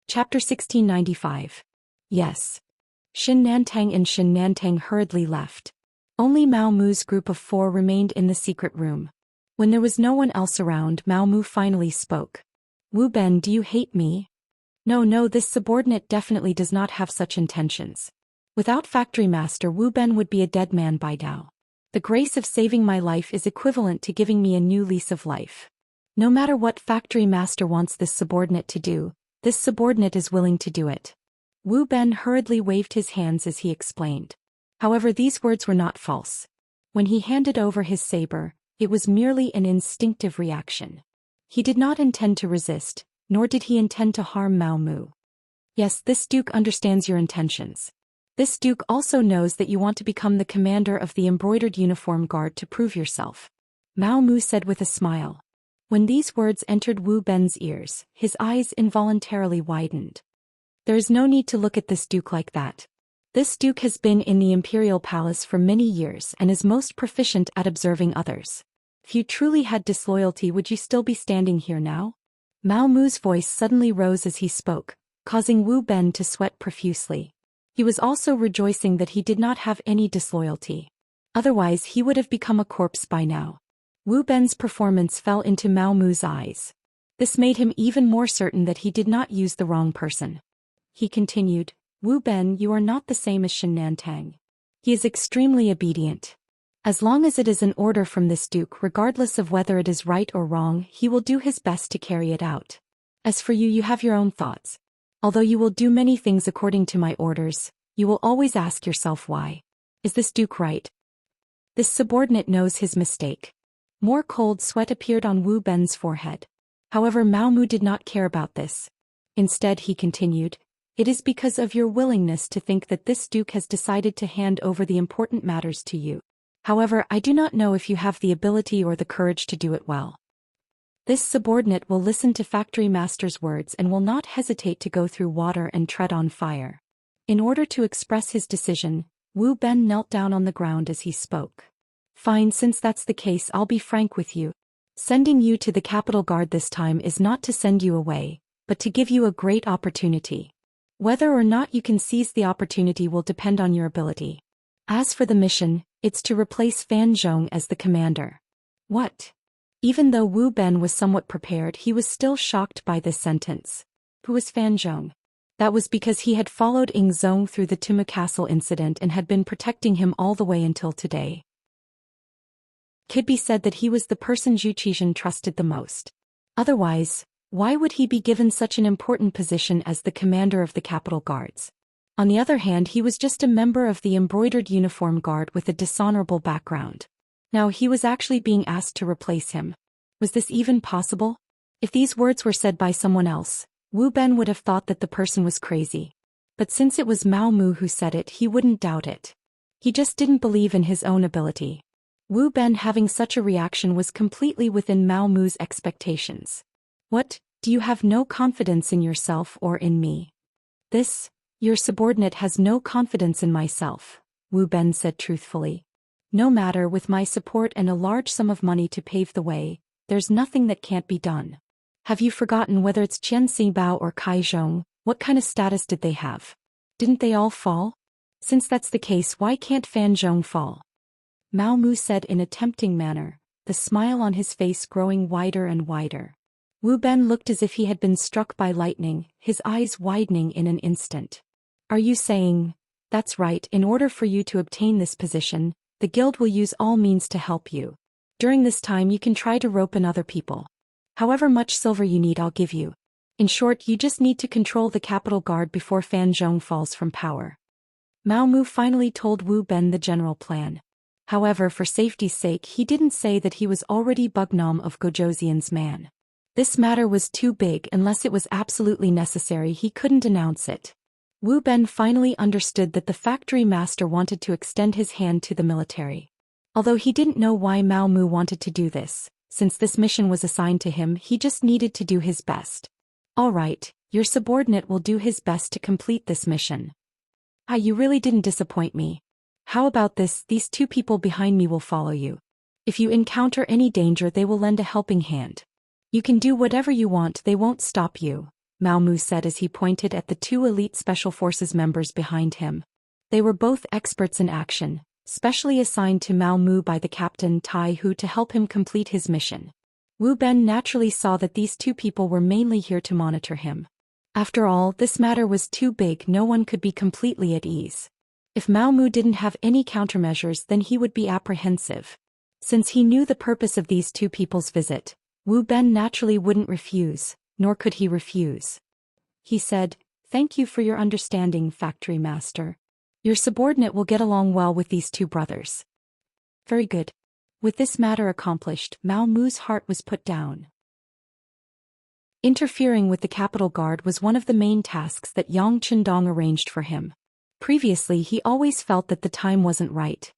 Chapter 1695. Yes. Xin Nantang and Xin Nantang hurriedly left. Only Mao Mu's group of 4 remained in the secret room. When there was no one else around, Mao Mu finally spoke. Wu Ben, do you hate me? No, this subordinate definitely does not have such intentions. Without Factory Master, Wu Ben would be a dead man by now. The grace of saving my life is equivalent to giving me a new lease of life. No matter what Factory Master wants this subordinate to do, this subordinate is willing to do it. Wu Ben hurriedly waved his hands as he explained. However, these words were not false. When he handed over his saber, it was merely an instinctive reaction. He did not intend to resist, nor did he intend to harm Mao Mu. Yes, this Duke understands your intentions. This Duke also knows that you want to become the commander of the embroidered uniform guard to prove yourself. Mao Mu said with a smile. When these words entered Wu Ben's ears, his eyes involuntarily widened. There is no need to look at this Duke like that. This Duke has been in the Imperial Palace for many years and is most proficient at observing others. If you truly had disloyalty, would you still be standing here now? Mao Mu's voice suddenly rose as he spoke, causing Wu Ben to sweat profusely. He was also rejoicing that he did not have any disloyalty. Otherwise, he would have become a corpse by now. Wu Ben's performance fell into Mao Mu's eyes. This made him even more certain that he did not use the wrong person. He continued, Wu Ben, you are not the same as Xin Nantang. He is extremely obedient. As long as it is an order from this Duke, regardless of whether it is right or wrong, he will do his best to carry it out. As for you, you have your own thoughts. Although you will do many things according to my orders, you will always ask yourself why. Is this Duke right? This subordinate knows his mistake. More cold sweat appeared on Wu Ben's forehead. However, Mao Mu did not care about this. Instead, he continued, it is because of your willingness to think that this Duke has decided to hand over the important matters to you. However, I do not know if you have the ability or the courage to do it well. This subordinate will listen to Factory Master's words and will not hesitate to go through water and tread on fire. In order to express his decision, Wu Ben knelt down on the ground as he spoke. Fine, since that's the case, I'll be frank with you. Sending you to the Capital Guard this time is not to send you away, but to give you a great opportunity. Whether or not you can seize the opportunity will depend on your ability. As for the mission, it's to replace Fan Zhong as the commander. What? Even though Wu Ben was somewhat prepared, he was still shocked by this sentence. Who was Fan Zhong? That was because he had followed Ying Zhong through the Tuma Castle incident and had been protecting him all the way until today. Could be said that he was the person Zhu Xian trusted the most. Otherwise, why would he be given such an important position as the commander of the Capital Guards? On the other hand, he was just a member of the embroidered uniform guard with a dishonorable background. Now he was actually being asked to replace him. Was this even possible? If these words were said by someone else, Wu Ben would have thought that the person was crazy. But since it was Mao Mu who said it, he wouldn't doubt it. He just didn't believe in his own ability. Wu Ben having such a reaction was completely within Mao Mu's expectations. What, do you have no confidence in yourself or in me? Your subordinate has no confidence in myself, Wu Ben said truthfully. No matter, with my support and a large sum of money to pave the way, there's nothing that can't be done. Have you forgotten whether it's Qian Xingbao or Kai Zhong? What kind of status did they have? Didn't they all fall? Since that's the case, why can't Fan Zhong fall? Mao Mu said in a tempting manner, the smile on his face growing wider and wider. Wu Ben looked as if he had been struck by lightning, his eyes widening in an instant. Are you saying? That's right, in order for you to obtain this position, the guild will use all means to help you. During this time you can try to rope in other people. However much silver you need, I'll give you. In short, you just need to control the Capital Guard before Fan Zhong falls from power. Mao Mu finally told Wu Ben the general plan. However, for safety's sake, he didn't say that he was already Bugnam of Gojoseon's man. This matter was too big. Unless it was absolutely necessary, he couldn't announce it. Wu Ben finally understood that the factory master wanted to extend his hand to the military. Although he didn't know why Mao Mu wanted to do this, since this mission was assigned to him, he just needed to do his best. All right, your subordinate will do his best to complete this mission. You really didn't disappoint me. How about this? These 2 people behind me will follow you. If you encounter any danger, they will lend a helping hand. You can do whatever you want, they won't stop you, Mao Mu said as he pointed at the two elite Special Forces members behind him. They were both experts in action, specially assigned to Mao Mu by the captain Tai Hu to help him complete his mission. Wu Ben naturally saw that these two people were mainly here to monitor him. After all, this matter was too big, no one could be completely at ease. If Mao Mu didn't have any countermeasures, then he would be apprehensive. Since he knew the purpose of these two people's visit, Wu Ben naturally wouldn't refuse, nor could he refuse. He said, "Thank you for your understanding, factory master. Your subordinate will get along well with these two brothers." Very good. With this matter accomplished, Mao Mu's heart was put down. Interfering with the capital guard was one of the main tasks that Yang Chendong arranged for him. Previously he always felt that the time wasn't right.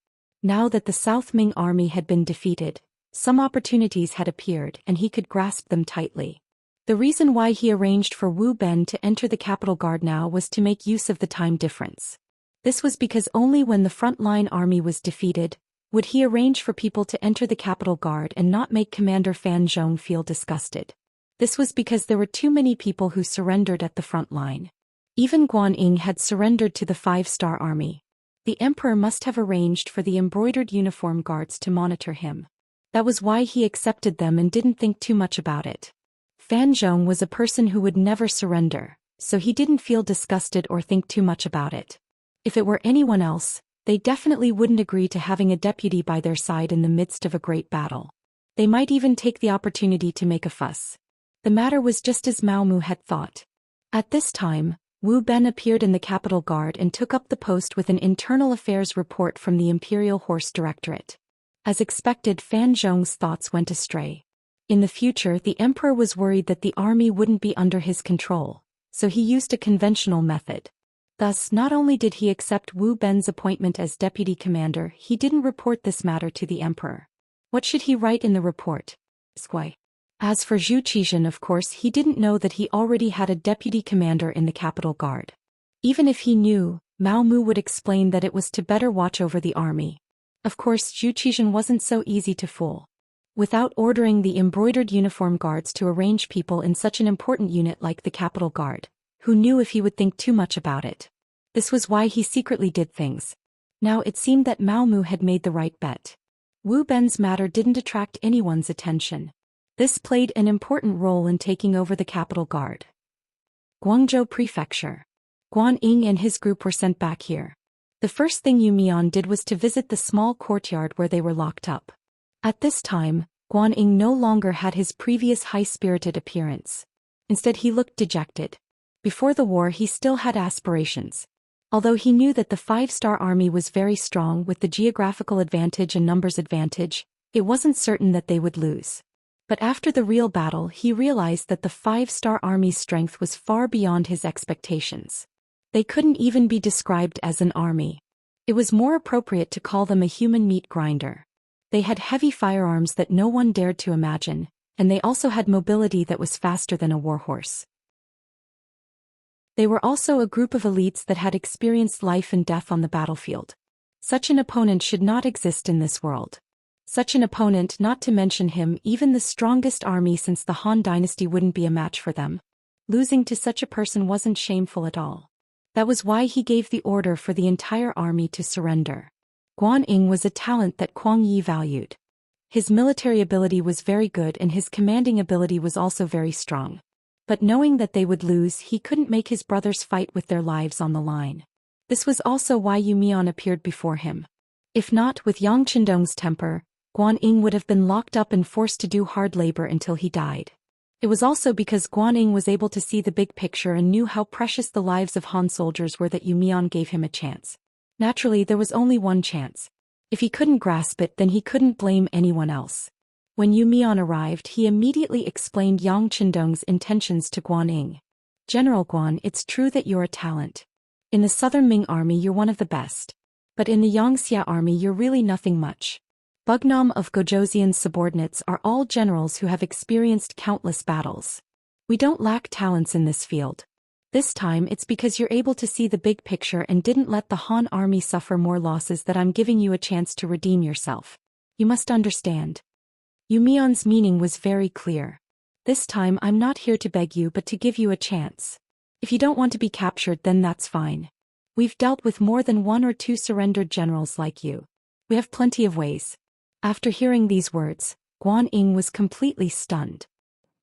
Now that the South Ming army had been defeated, some opportunities had appeared and he could grasp them tightly. The reason why he arranged for Wu Ben to enter the capital guard now was to make use of the time difference. This was because only when the front-line army was defeated would he arrange for people to enter the capital guard and not make Commander Fan Zhong feel disgusted. This was because there were too many people who surrendered at the front line. Even Guan Ying had surrendered to the 5-star army. The emperor must have arranged for the embroidered uniform guards to monitor him. That was why he accepted them and didn't think too much about it. Fan Zhong was a person who would never surrender, so he didn't feel disgusted or think too much about it. If it were anyone else, they definitely wouldn't agree to having a deputy by their side in the midst of a great battle. They might even take the opportunity to make a fuss. The matter was just as Mao Mu had thought. At this time, Wu Ben appeared in the capital guard and took up the post with an internal affairs report from the Imperial Horse Directorate. As expected, Fan Zhong's thoughts went astray. In the future, the emperor was worried that the army wouldn't be under his control, so he used a conventional method. Thus, not only did he accept Wu Ben's appointment as deputy commander, he didn't report this matter to the emperor. What should he write in the report? As for Zhou Xian, of course, he didn't know that he already had a deputy commander in the capital guard. Even if he knew, Mao Mu would explain that it was to better watch over the army. Of course, Zhou Xian wasn't so easy to fool. Without ordering the embroidered uniform guards to arrange people in such an important unit like the capital guard, who knew if he would think too much about it? This was why he secretly did things. Now it seemed that Mao Mu had made the right bet. Wu Ben's matter didn't attract anyone's attention. This played an important role in taking over the capital guard. Guangzhou Prefecture. Guan Ying and his group were sent back here. The first thing Yu Mian did was to visit the small courtyard where they were locked up. At this time, Guan Ying no longer had his previous high-spirited appearance. Instead, he looked dejected. Before the war, he still had aspirations. Although he knew that the 5-star army was very strong with the geographical advantage and numbers advantage, it wasn't certain that they would lose. But after the real battle, he realized that the 5-star army's strength was far beyond his expectations. They couldn't even be described as an army. It was more appropriate to call them a human meat grinder. They had heavy firearms that no one dared to imagine, and they also had mobility that was faster than a warhorse. They were also a group of elites that had experienced life and death on the battlefield. Such an opponent should not exist in this world. Such an opponent, not to mention him, even the strongest army since the Han dynasty wouldn't be a match for them. Losing to such a person wasn't shameful at all. That was why he gave the order for the entire army to surrender. Guan Ying was a talent that Kuang Yi valued. His military ability was very good and his commanding ability was also very strong. But knowing that they would lose, he couldn't make his brothers fight with their lives on the line. This was also why Yu Mian appeared before him. If not, with Yang Chendong's temper, Guan Ying would have been locked up and forced to do hard labor until he died. It was also because Guan Ying was able to see the big picture and knew how precious the lives of Han soldiers were that Yu Mian gave him a chance. Naturally, there was only one chance. If he couldn't grasp it, then he couldn't blame anyone else. When Yu Mian arrived, he immediately explained Yang Chendong's intentions to Guan Ying. "General Guan, it's true that you're a talent. In the Southern Ming army you're one of the best. But in the Xianxia army you're really nothing much. Bugnam of Gojoseon's subordinates are all generals who have experienced countless battles. We don't lack talents in this field. This time it's because you're able to see the big picture and didn't let the Han army suffer more losses that I'm giving you a chance to redeem yourself. You must understand." Yu Mian's meaning was very clear. This time I'm not here to beg you but to give you a chance. If you don't want to be captured then that's fine. We've dealt with more than 1 or 2 surrendered generals like you. We have plenty of ways. After hearing these words, Guan Ying was completely stunned.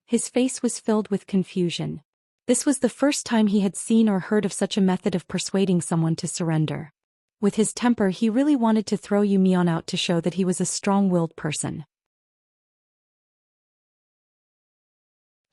His face was filled with confusion. This was the first time he had seen or heard of such a method of persuading someone to surrender. With his temper he really wanted to throw Yu Mian out to show that he was a strong-willed person.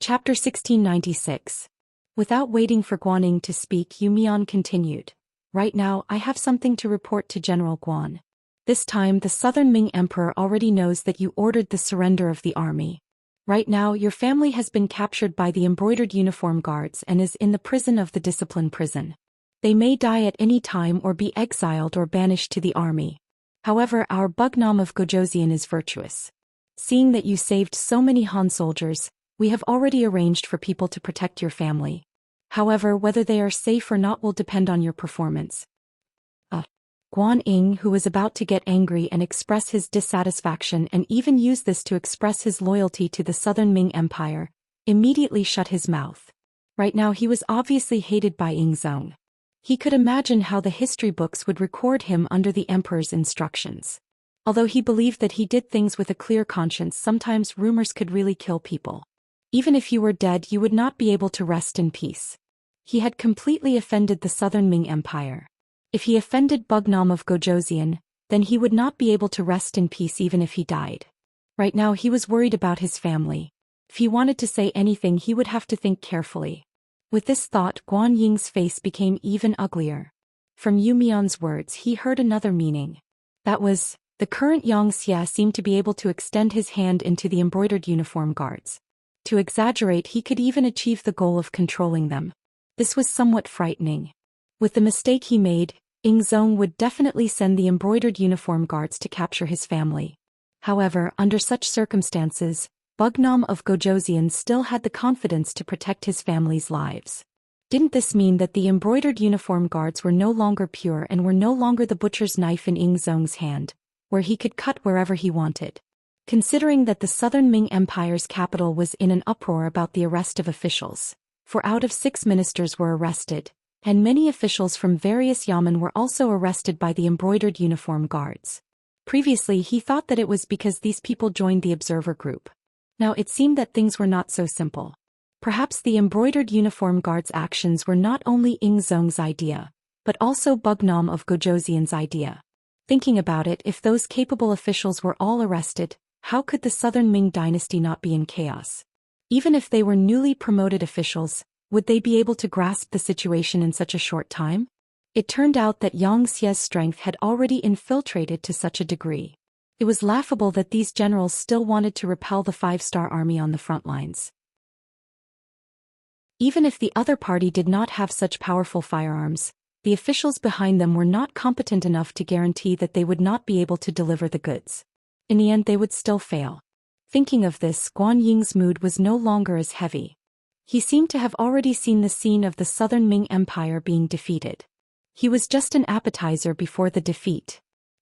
Chapter 1696. Without waiting for Guan Ying to speak, Yu Mian continued. Right now I have something to report to General Guan. This time the Southern Ming Emperor already knows that you ordered the surrender of the army. Right now your family has been captured by the embroidered uniform guards and is in the prison of the discipline prison. They may die at any time or be exiled or banished to the army. However, our Bugnam of Gojosian is virtuous. Seeing that you saved so many Han soldiers, we have already arranged for people to protect your family. However, whether they are safe or not will depend on your performance. Guan Ying, who was about to get angry and express his dissatisfaction and even use this to express his loyalty to the Southern Ming Empire, immediately shut his mouth. Right now he was obviously hated by Ying Zong. He could imagine how the history books would record him under the emperor's instructions. Although he believed that he did things with a clear conscience, sometimes rumors could really kill people. Even if you were dead you would not be able to rest in peace. He had completely offended the Southern Ming Empire. If he offended Bugnam of Gojosian, then he would not be able to rest in peace even if he died. Right now he was worried about his family. If he wanted to say anything he would have to think carefully. With this thought Guan Ying's face became even uglier. From Yu Mian's words he heard another meaning. That was, the current Xianxia seemed to be able to extend his hand into the embroidered uniform guards. To exaggerate, he could even achieve the goal of controlling them. This was somewhat frightening. With the mistake he made, Ying Zong would definitely send the embroidered uniform guards to capture his family. However, under such circumstances, Bugnam of Gojosian still had the confidence to protect his family's lives. Didn't this mean that the embroidered uniform guards were no longer pure and were no longer the butcher's knife in Ying Zong's hand, where he could cut wherever he wanted? Considering that the Southern Ming Empire's capital was in an uproar about the arrest of officials, 4 out of 6 ministers were arrested, and many officials from various yamen were also arrested by the embroidered uniform guards. Previously he thought that it was because these people joined the observer group. Now it seemed that things were not so simple. Perhaps the embroidered uniform guards' actions were not only Ying Zong's idea, but also Bugnam of Gojosian's idea. Thinking about it, if those capable officials were all arrested, how could the Southern Ming dynasty not be in chaos? Even if they were newly promoted officials, would they be able to grasp the situation in such a short time? It turned out that Xianxia's strength had already infiltrated to such a degree. It was laughable that these generals still wanted to repel the 5-star army on the front lines. Even if the other party did not have such powerful firearms, the officials behind them were not competent enough to guarantee that they would not be able to deliver the goods. In the end they would still fail. Thinking of this, Guan Ying's mood was no longer as heavy. He seemed to have already seen the scene of the Southern Ming Empire being defeated. He was just an appetizer before the defeat.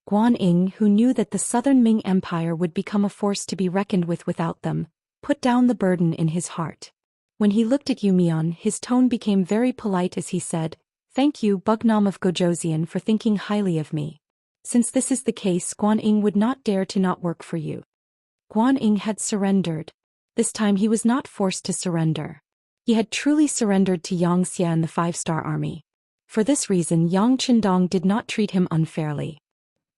Guan Ying, who knew that the Southern Ming Empire would become a force to be reckoned with without them, put down the burden in his heart. When he looked at Yu Mian, his tone became very polite as he said, "Thank you, Bugnam of Gojosian, for thinking highly of me. Since this is the case, Guan Ying would not dare to not work for you." Guan Ying had surrendered. This time he was not forced to surrender. He had truly surrendered to Xianxia and the 5-star army. For this reason Yang Qindong did not treat him unfairly.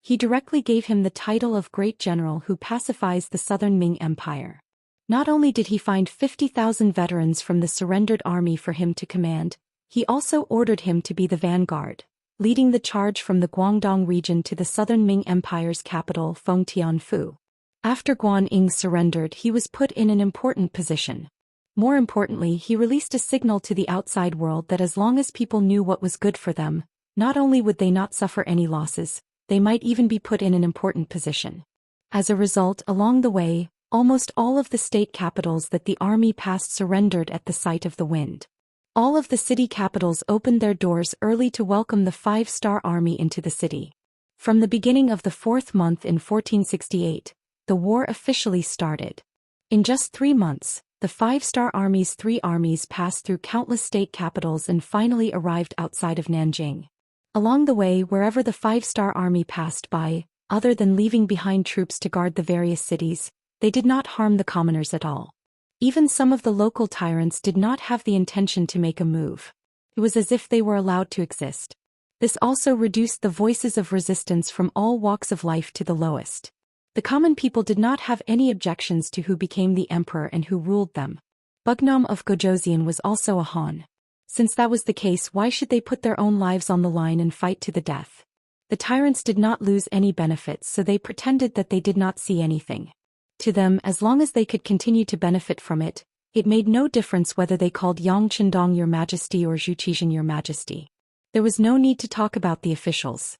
He directly gave him the title of Great General who pacifies the Southern Ming Empire. Not only did he find 50,000 veterans from the surrendered army for him to command, he also ordered him to be the vanguard, leading the charge from the Guangdong region to the Southern Ming Empire's capital Fengtianfu. After Guan Ying surrendered, he was put in an important position. More importantly, he released a signal to the outside world that as long as people knew what was good for them, not only would they not suffer any losses, they might even be put in an important position. As a result, along the way, almost all of the state capitals that the army passed surrendered at the sight of the wind. All of the city capitals opened their doors early to welcome the 5-star army into the city. From the beginning of the 4th month in 1468, the war officially started. In just 3 months, the five-star army's 3 armies passed through countless state capitals and finally arrived outside of Nanjing. Along the way, wherever the five-star army passed by, other than leaving behind troops to guard the various cities, they did not harm the commoners at all. Even some of the local tyrants did not have the intention to make a move. It was as if they were allowed to exist. This also reduced the voices of resistance from all walks of life to the lowest. The common people did not have any objections to who became the emperor and who ruled them. Bugnam of Gojoseon was also a Han. Since that was the case, why should they put their own lives on the line and fight to the death? The tyrants did not lose any benefits, so they pretended that they did not see anything. To them, as long as they could continue to benefit from it, it made no difference whether they called Yang Chendong Your Majesty or Zhu Xian Your Majesty. There was no need to talk about the officials.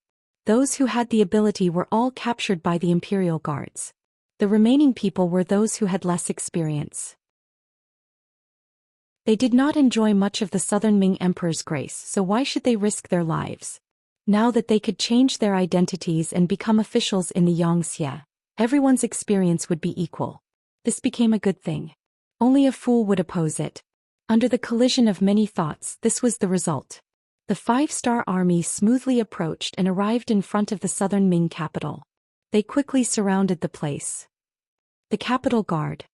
Those who had the ability were all captured by the imperial guards. The remaining people were those who had less experience. They did not enjoy much of the Southern Ming Emperor's grace, so why should they risk their lives? Now that they could change their identities and become officials in the Xianxia, everyone's experience would be equal. This became a good thing. Only a fool would oppose it. Under the collision of many thoughts, this was the result. The five-star army smoothly approached and arrived in front of the Southern Ming capital. They quickly surrounded the place. The capital guard.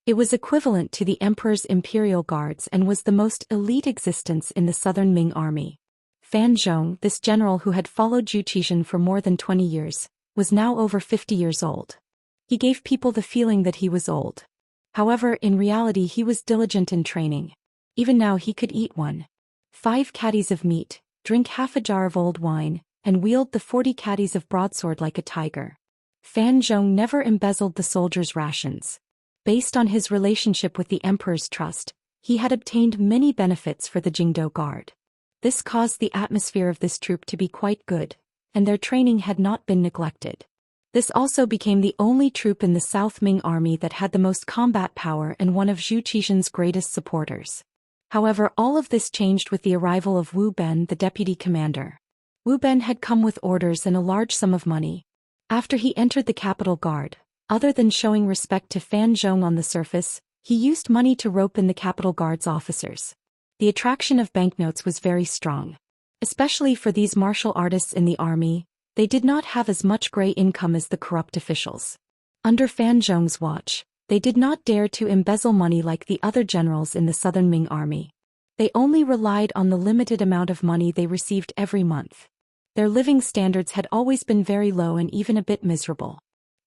It was equivalent to the emperor's imperial guards and was the most elite existence in the Southern Ming army. Fan Zhong, this general who had followed Zhu Xian for more than 20 years, was now over 50 years old. He gave people the feeling that he was old. However, in reality he was diligent in training. Even now he could eat 5 caddies of meat, drink half a jar of old wine, and wield the 40 caddies of broadsword like a tiger. Fan Zhong never embezzled the soldiers' rations. Based on his relationship with the emperor's trust, he had obtained many benefits for the Jingdo Guard. This caused the atmosphere of this troop to be quite good, and their training had not been neglected. This also became the only troop in the South Ming army that had the most combat power and one of Zhu Qian's greatest supporters. However, all of this changed with the arrival of Wu Ben, the deputy commander. Wu Ben had come with orders and a large sum of money. After he entered the capital guard, other than showing respect to Fan Zhong on the surface, he used money to rope in the capital guard's officers. The attraction of banknotes was very strong. Especially for these martial artists in the army, they did not have as much gray income as the corrupt officials. Under Fan Zhong's watch, they did not dare to embezzle money like the other generals in the Southern Ming army. They only relied on the limited amount of money they received every month. Their living standards had always been very low and even a bit miserable.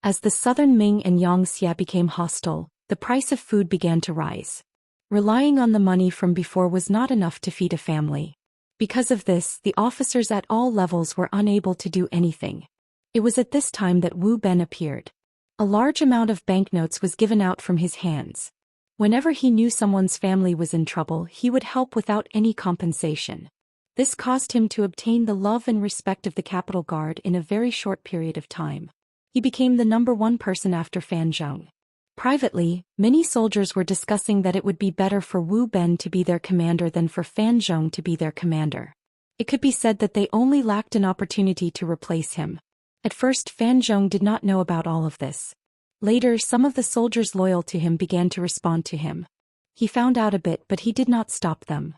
As the Southern Ming and Xianxia became hostile, the price of food began to rise. Relying on the money from before was not enough to feed a family. Because of this, the officers at all levels were unable to do anything. It was at this time that Wu Ben appeared. A large amount of banknotes was given out from his hands. Whenever he knew someone's family was in trouble, he would help without any compensation. This caused him to obtain the love and respect of the capital guard in a very short period of time. He became the #1 person after Fan Zhong. Privately, many soldiers were discussing that it would be better for Wu Ben to be their commander than for Fan Zhong to be their commander. It could be said that they only lacked an opportunity to replace him. At first, Fan Zhong did not know about all of this. Later, some of the soldiers loyal to him began to respond to him. He found out a bit, but he did not stop them.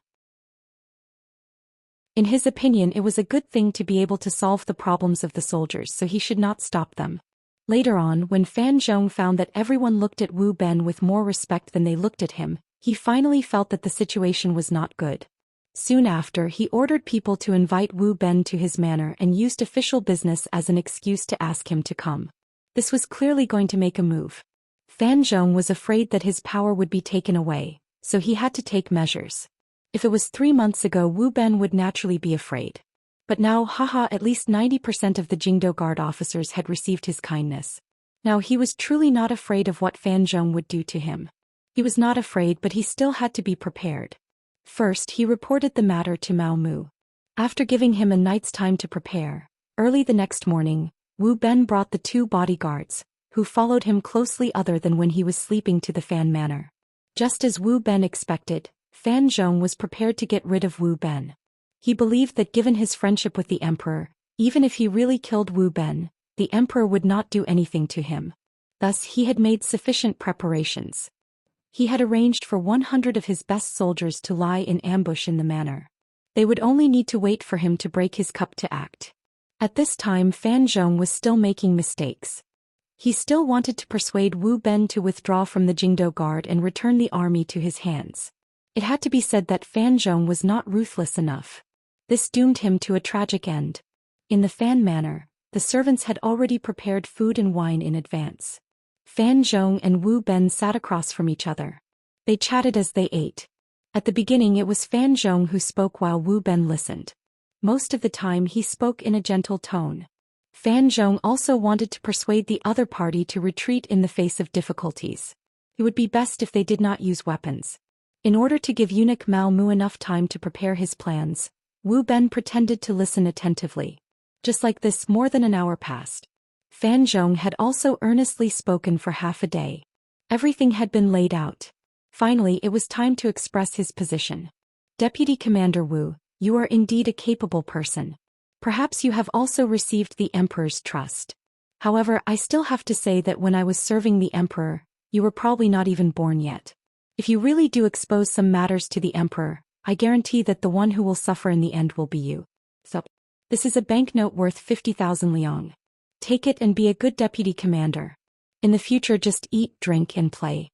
In his opinion, it was a good thing to be able to solve the problems of the soldiers, so he should not stop them. Later on, when Fan Zhong found that everyone looked at Wu Ben with more respect than they looked at him, he finally felt that the situation was not good. Soon after, he ordered people to invite Wu Ben to his manor and used official business as an excuse to ask him to come. This was clearly going to make a move. Fan Zhong was afraid that his power would be taken away, so he had to take measures. If it was 3 months ago, Wu Ben would naturally be afraid. But now, at least 90% of the Jingdo Guard officers had received his kindness. Now he was truly not afraid of what Fan Zhong would do to him. He was not afraid, but he still had to be prepared. First, he reported the matter to Mao Mu. After giving him a night's time to prepare, early the next morning, Wu Ben brought the 2 bodyguards, who followed him closely other than when he was sleeping, to the Fan Manor. Just as Wu Ben expected, Fan Zhong was prepared to get rid of Wu Ben. He believed that given his friendship with the emperor, even if he really killed Wu Ben, the emperor would not do anything to him. Thus he had made sufficient preparations. He had arranged for 100 of his best soldiers to lie in ambush in the manor. They would only need to wait for him to break his cup to act. At this time Fan Zhong was still making mistakes. He still wanted to persuade Wu Ben to withdraw from the Jingdo Guard and return the army to his hands. It had to be said that Fan Zhong was not ruthless enough. This doomed him to a tragic end. In the Fan Manor, the servants had already prepared food and wine in advance. Fan Zhong and Wu Ben sat across from each other. They chatted as they ate. At the beginning it was Fan Zhong who spoke while Wu Ben listened. Most of the time he spoke in a gentle tone. Fan Zhong also wanted to persuade the other party to retreat in the face of difficulties. It would be best if they did not use weapons. In order to give eunuch Mao Mu enough time to prepare his plans, Wu Ben pretended to listen attentively. Just like this, more than an hour passed. Fan Zhong had also earnestly spoken for half a day. Everything had been laid out. Finally, it was time to express his position. Deputy Commander Wu, you are indeed a capable person. Perhaps you have also received the Emperor's trust. However, I still have to say that when I was serving the Emperor, you were probably not even born yet. If you really do expose some matters to the Emperor, I guarantee that the one who will suffer in the end will be you. So, this is a banknote worth 50,000 liang. Take it and be a good deputy commander. In the future just eat, drink and play.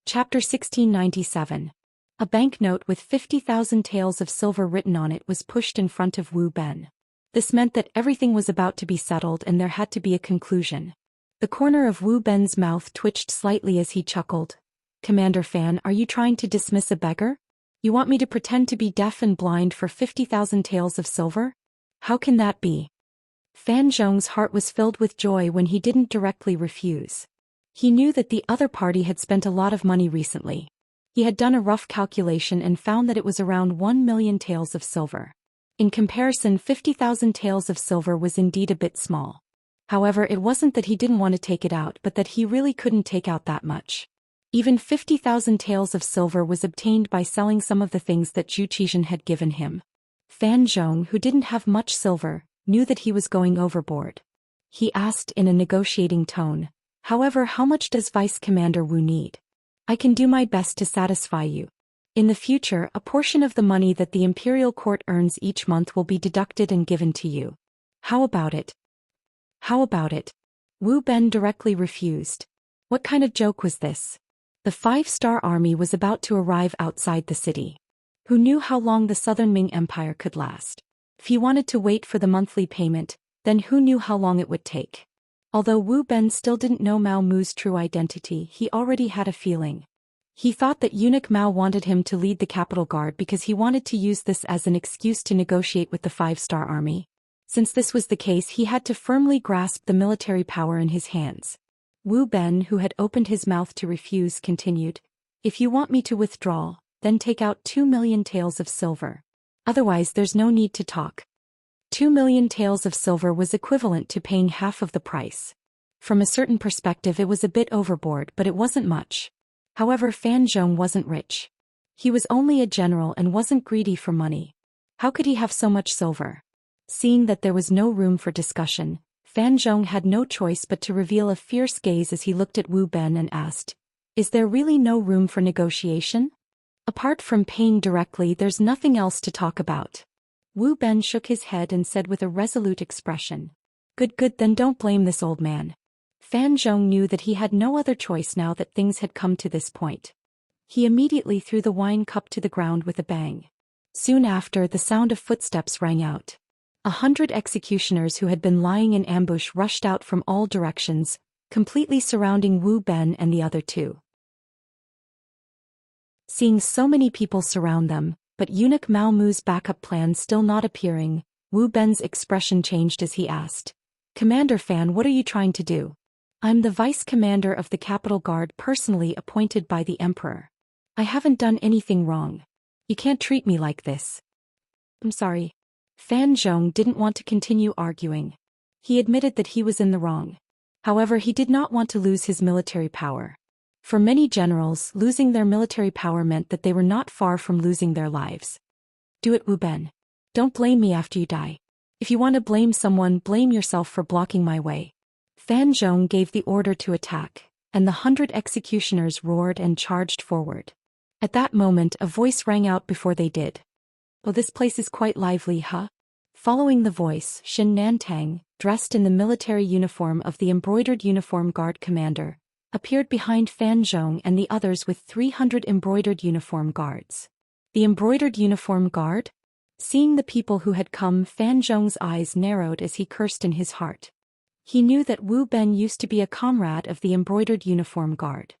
Chapter 1697. A banknote with 50,000 taels of silver written on it was pushed in front of Wu Ben. This meant that everything was about to be settled and there had to be a conclusion. The corner of Wu Ben's mouth twitched slightly as he chuckled. Commander Fan, are you trying to dismiss a beggar? You want me to pretend to be deaf and blind for 50,000 taels of silver? How can that be? Fan Zhong's heart was filled with joy when he didn't directly refuse. He knew that the other party had spent a lot of money recently. He had done a rough calculation and found that it was around 1 million taels of silver. In comparison, 50,000 taels of silver was indeed a bit small. However, it wasn't that he didn't want to take it out but that he really couldn't take out that much. Even 50,000 taels of silver was obtained by selling some of the things that Zhou Xian had given him. Fan Zhong, who didn't have much silver, knew that he was going overboard. He asked in a negotiating tone, however, how much does Vice Commander Wu need? I can do my best to satisfy you. In the future, a portion of the money that the imperial court earns each month will be deducted and given to you. How about it? How about it? Wu Ben directly refused. What kind of joke was this? The 5-star army was about to arrive outside the city. Who knew how long the Southern Ming Empire could last? If he wanted to wait for the monthly payment, then who knew how long it would take? Although Wu Ben still didn't know Mao Mu's true identity, he already had a feeling. He thought that eunuch Mao wanted him to lead the capital guard because he wanted to use this as an excuse to negotiate with the 5-star army. Since this was the case, he had to firmly grasp the military power in his hands. Wu Ben, who had opened his mouth to refuse, continued, if you want me to withdraw, then take out 2 million taels of silver. Otherwise there's no need to talk. 2 million taels of silver was equivalent to paying half of the price. From a certain perspective it was a bit overboard, but it wasn't much. However, Fan Zhong wasn't rich. He was only a general and wasn't greedy for money. How could he have so much silver? Seeing that there was no room for discussion, Fan Zhong had no choice but to reveal a fierce gaze as he looked at Wu Ben and asked, is there really no room for negotiation? Apart from paying directly, there's nothing else to talk about. Wu Ben shook his head and said with a resolute expression, good, then don't blame this old man. Fan Zhong knew that he had no other choice now that things had come to this point. He immediately threw the wine cup to the ground with a bang. Soon after, the sound of footsteps rang out. 100 executioners who had been lying in ambush rushed out from all directions, completely surrounding Wu Ben and the other two. Seeing so many people surround them, but eunuch Mao Mu's backup plan still not appearing, Wu Ben's expression changed as he asked, Commander Fan, what are you trying to do? I'm the vice commander of the capital guard personally appointed by the emperor. I haven't done anything wrong. You can't treat me like this. I'm sorry. Fan Zhong didn't want to continue arguing. He admitted that he was in the wrong. However, he did not want to lose his military power. For many generals, losing their military power meant that they were not far from losing their lives. Do it, Wu Ben. Don't blame me after you die. If you want to blame someone, blame yourself for blocking my way. Fan Zhong gave the order to attack, and the 100 executioners roared and charged forward. At that moment a voice rang out before they did. "Oh, this place is quite lively, huh?" Following the voice, Xianxia, dressed in the military uniform of the embroidered uniform guard commander, appeared behind Fan Zhong and the others with 300 embroidered uniform guards. The embroidered uniform guard? Seeing the people who had come, Fan Zhong's eyes narrowed as he cursed in his heart. He knew that Wu Ben used to be a comrade of the embroidered uniform guard.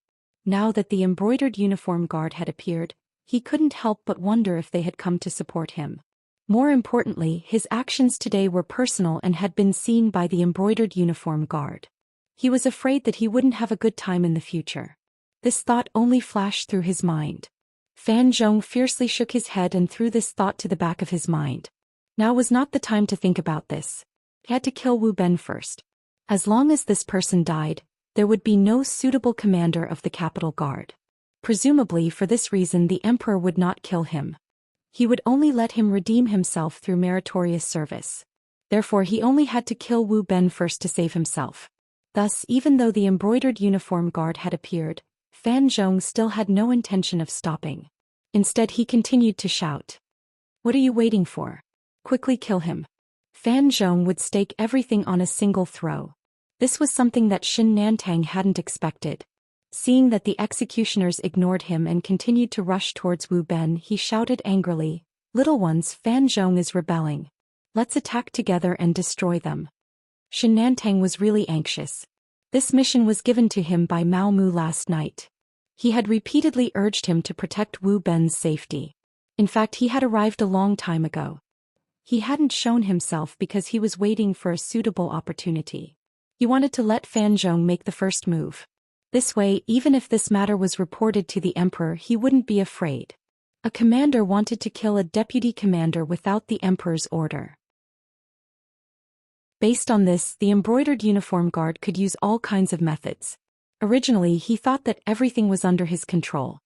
Now that the embroidered uniform guard had appeared, he couldn't help but wonder if they had come to support him. More importantly, his actions today were personal and had been seen by the embroidered uniform guard. He was afraid that he wouldn't have a good time in the future. This thought only flashed through his mind. Fan Zhong fiercely shook his head and threw this thought to the back of his mind. Now was not the time to think about this. He had to kill Wu Ben first. As long as this person died, there would be no suitable commander of the capital guard. Presumably for this reason the emperor would not kill him. He would only let him redeem himself through meritorious service. Therefore he only had to kill Wu Ben first to save himself. Thus, even though the embroidered uniform guard had appeared, Fan Zhong still had no intention of stopping. Instead he continued to shout. "What are you waiting for? Quickly kill him." Fan Zhong would stake everything on a single throw. This was something that Xianxia hadn't expected. Seeing that the executioners ignored him and continued to rush towards Wu Ben, he shouted angrily, "Little ones, Fan Zhong is rebelling. Let's attack together and destroy them." Xianxia was really anxious. This mission was given to him by Mao Mu last night. He had repeatedly urged him to protect Wu Ben's safety. In fact, he had arrived a long time ago. He hadn't shown himself because he was waiting for a suitable opportunity. He wanted to let Fan Zhong make the first move. This way, even if this matter was reported to the emperor, he wouldn't be afraid. A commander wanted to kill a deputy commander without the emperor's order. Based on this, the embroidered uniform guard could use all kinds of methods. Originally, he thought that everything was under his control.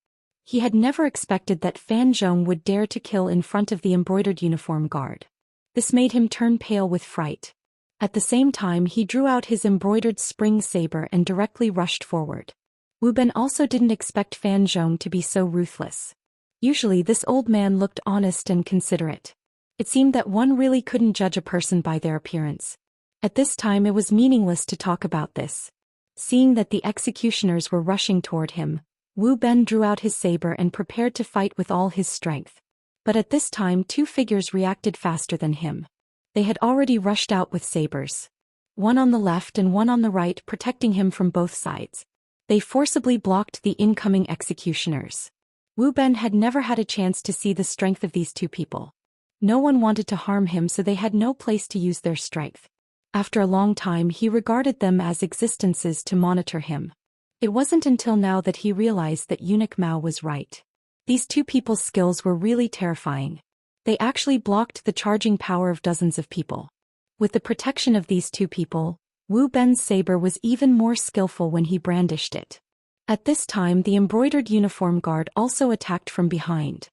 He had never expected that Fan Zhong would dare to kill in front of the embroidered uniform guard. This made him turn pale with fright. At the same time, he drew out his embroidered spring saber and directly rushed forward. Wu Ben also didn't expect Fan Zhong to be so ruthless. Usually this old man looked honest and considerate. It seemed that one really couldn't judge a person by their appearance. At this time it was meaningless to talk about this. Seeing that the executioners were rushing toward him, Wu Ben drew out his saber and prepared to fight with all his strength. But at this time two figures reacted faster than him. They had already rushed out with sabers. One on the left and one on the right, protecting him from both sides. They forcibly blocked the incoming executioners. Wu Ben had never had a chance to see the strength of these two people. No one wanted to harm him, so they had no place to use their strength. After a long time he regarded them as existences to monitor him. It wasn't until now that he realized that eunuch Mao was right. These two people's skills were really terrifying. They actually blocked the charging power of dozens of people. With the protection of these two people, Wu Ben's saber was even more skillful when he brandished it. At this time the embroidered uniform guard also attacked from behind.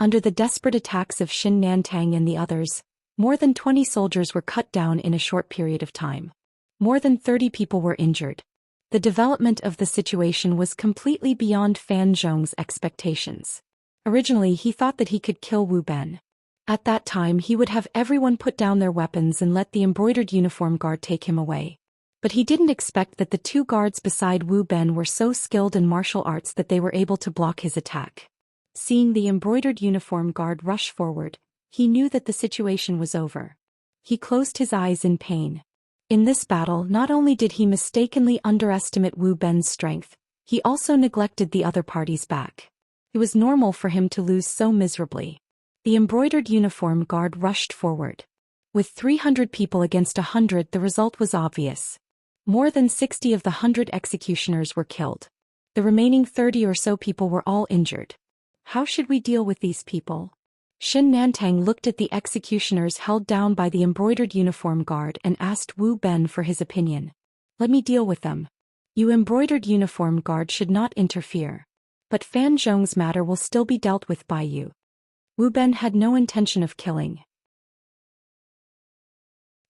Under the desperate attacks of Xianxia and the others, more than 20 soldiers were cut down in a short period of time. More than 30 people were injured. The development of the situation was completely beyond Fan Zhong's expectations. Originally he thought that he could kill Wu Ben. At that time he would have everyone put down their weapons and let the embroidered uniform guard take him away. But he didn't expect that the two guards beside Wu Ben were so skilled in martial arts that they were able to block his attack. Seeing the embroidered uniform guard rush forward, he knew that the situation was over. He closed his eyes in pain. In this battle, not only did he mistakenly underestimate Wu Ben's strength, he also neglected the other party's back. It was normal for him to lose so miserably. The embroidered uniform guard rushed forward. With 300 people against 100, the result was obvious. More than 60 of the 100 executioners were killed. The remaining 30 or so people were all injured. How should we deal with these people? Xianxia looked at the executioners held down by the embroidered uniform guard and asked Wu Ben for his opinion. "Let me deal with them. You embroidered uniform guard should not interfere. But Fan Zhong's matter will still be dealt with by you." Wu Ben had no intention of killing.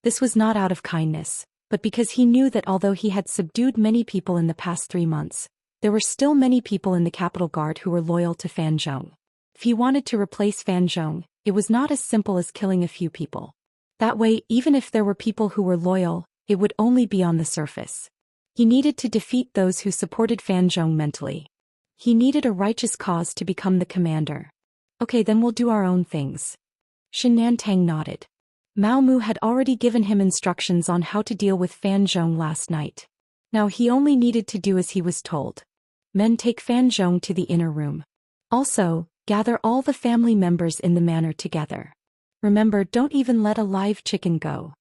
This was not out of kindness, but because he knew that although he had subdued many people in the past 3 months, there were still many people in the capital guard who were loyal to Fan Zhong. If he wanted to replace Fan Zhong, it was not as simple as killing a few people. That way, even if there were people who were loyal, it would only be on the surface. He needed to defeat those who supported Fan Zhong mentally. He needed a righteous cause to become the commander. Okay, then we'll do our own things. Xianxia nodded. Mao Mu had already given him instructions on how to deal with Fan Zhong last night. Now he only needed to do as he was told. Men, take Fan Zhong to the inner room. Also, gather all the family members in the manor together. Remember, don't even let a live chicken go.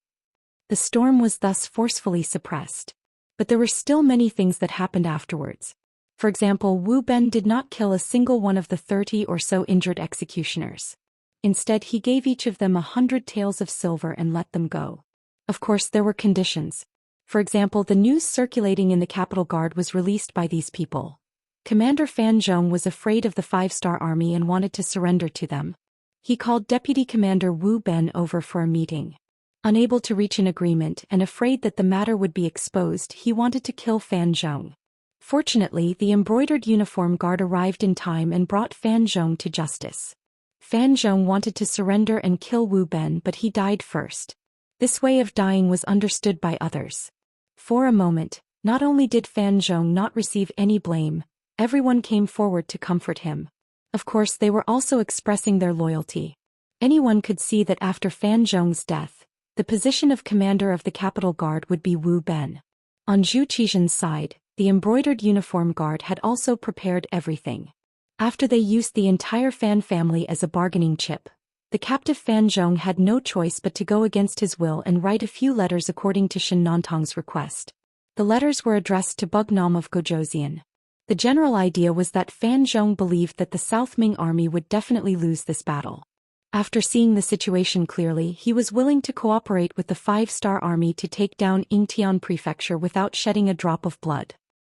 The storm was thus forcefully suppressed. But there were still many things that happened afterwards. For example, Wu Ben did not kill a single one of the 30 or so injured executioners. Instead, he gave each of them 100 taels of silver and let them go. Of course, there were conditions. For example, the news circulating in the capital guard was released by these people. Commander Fan Zhong was afraid of the 5-star army and wanted to surrender to them. He called Deputy Commander Wu Ben over for a meeting. Unable to reach an agreement and afraid that the matter would be exposed, he wanted to kill Fan Zhong. Fortunately, the embroidered uniform guard arrived in time and brought Fan Zhong to justice. Fan Zhong wanted to surrender and kill Wu Ben, but he died first. This way of dying was understood by others. For a moment, not only did Fan Zhong not receive any blame, everyone came forward to comfort him. Of course, they were also expressing their loyalty. Anyone could see that after Fan Zhong's death, the position of commander of the capital guard would be Wu Ben. On Zhou Xian's side, the embroidered uniform guard had also prepared everything. After they used the entire Fan family as a bargaining chip, the captive Fan Zhong had no choice but to go against his will and write a few letters according to Shen Nantong's request. The letters were addressed to Bugnam of Zhou. The general idea was that Fan Zhong believed that the South Ming army would definitely lose this battle. After seeing the situation clearly, he was willing to cooperate with the 5-star army to take down Yingtian Prefecture without shedding a drop of blood.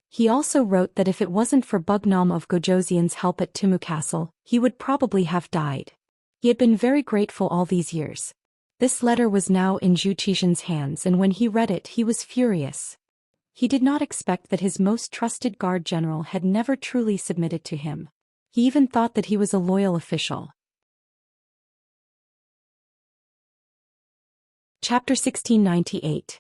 He also wrote that if it wasn't for Bugnam of Zhou's help at Timu Castle, he would probably have died. He had been very grateful all these years. This letter was now in Zhou Xian's hands, and when he read it, he was furious. He did not expect that his most trusted guard general had never truly submitted to him. He even thought that he was a loyal official. Chapter 1698.